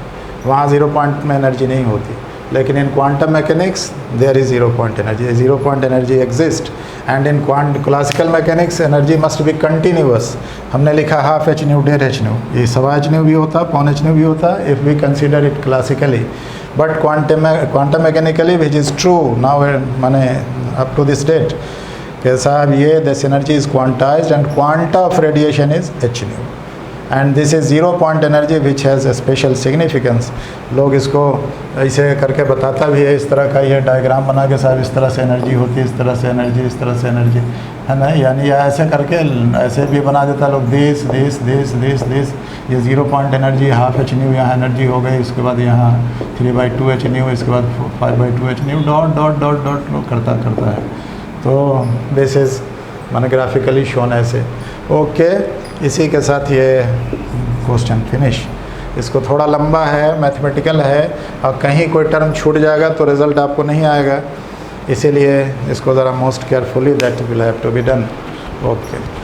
वहाँ 0 point में energy नहीं होती, लेकिन in quantum mechanics there is 0 point energy, 0 point energy exist, and in classical mechanics energy must be continuous. हमने लिखा हाफ एच न्यू डेढ़ h nu, ये सवा एच न्यू भी होता, पौन एच न्यू भी होता, if we consider it classically, but quantum mechanically which is true now माने अप टू दिस डेट कि साहब ये this energy is quantized and quanta of radiation is h nu, and this is 0 point energy which has a special significance. लोग इसको ऐसे करके बताता भी है, इस तरह का ये डायग्राम बना के साहब इस तरह से एनर्जी होती है, इस तरह से एनर्जी, इस तरह से एनर्जी, है ना, यानी या ऐसे करके ऐसे भी बना देता लोग, दिस, ये 0 point energy half H new यहाँ एनर्जी हो गई, उसके बाद यहाँ 3/2 एच न्यू, इसके बाद 5/2 H new, dot dot dot dot लोग करता है। तो दिस इज़ मैंने ग्राफिकली शोन ऐसे। ओके, इसी के साथ ये क्वेश्चन फिनिश। इसको थोड़ा लंबा है, मैथमेटिकल है, और कहीं कोई टर्म छूट जाएगा तो रिज़ल्ट आपको नहीं आएगा, इसीलिए इसको ज़रा most carefully that will have to be done. Okay.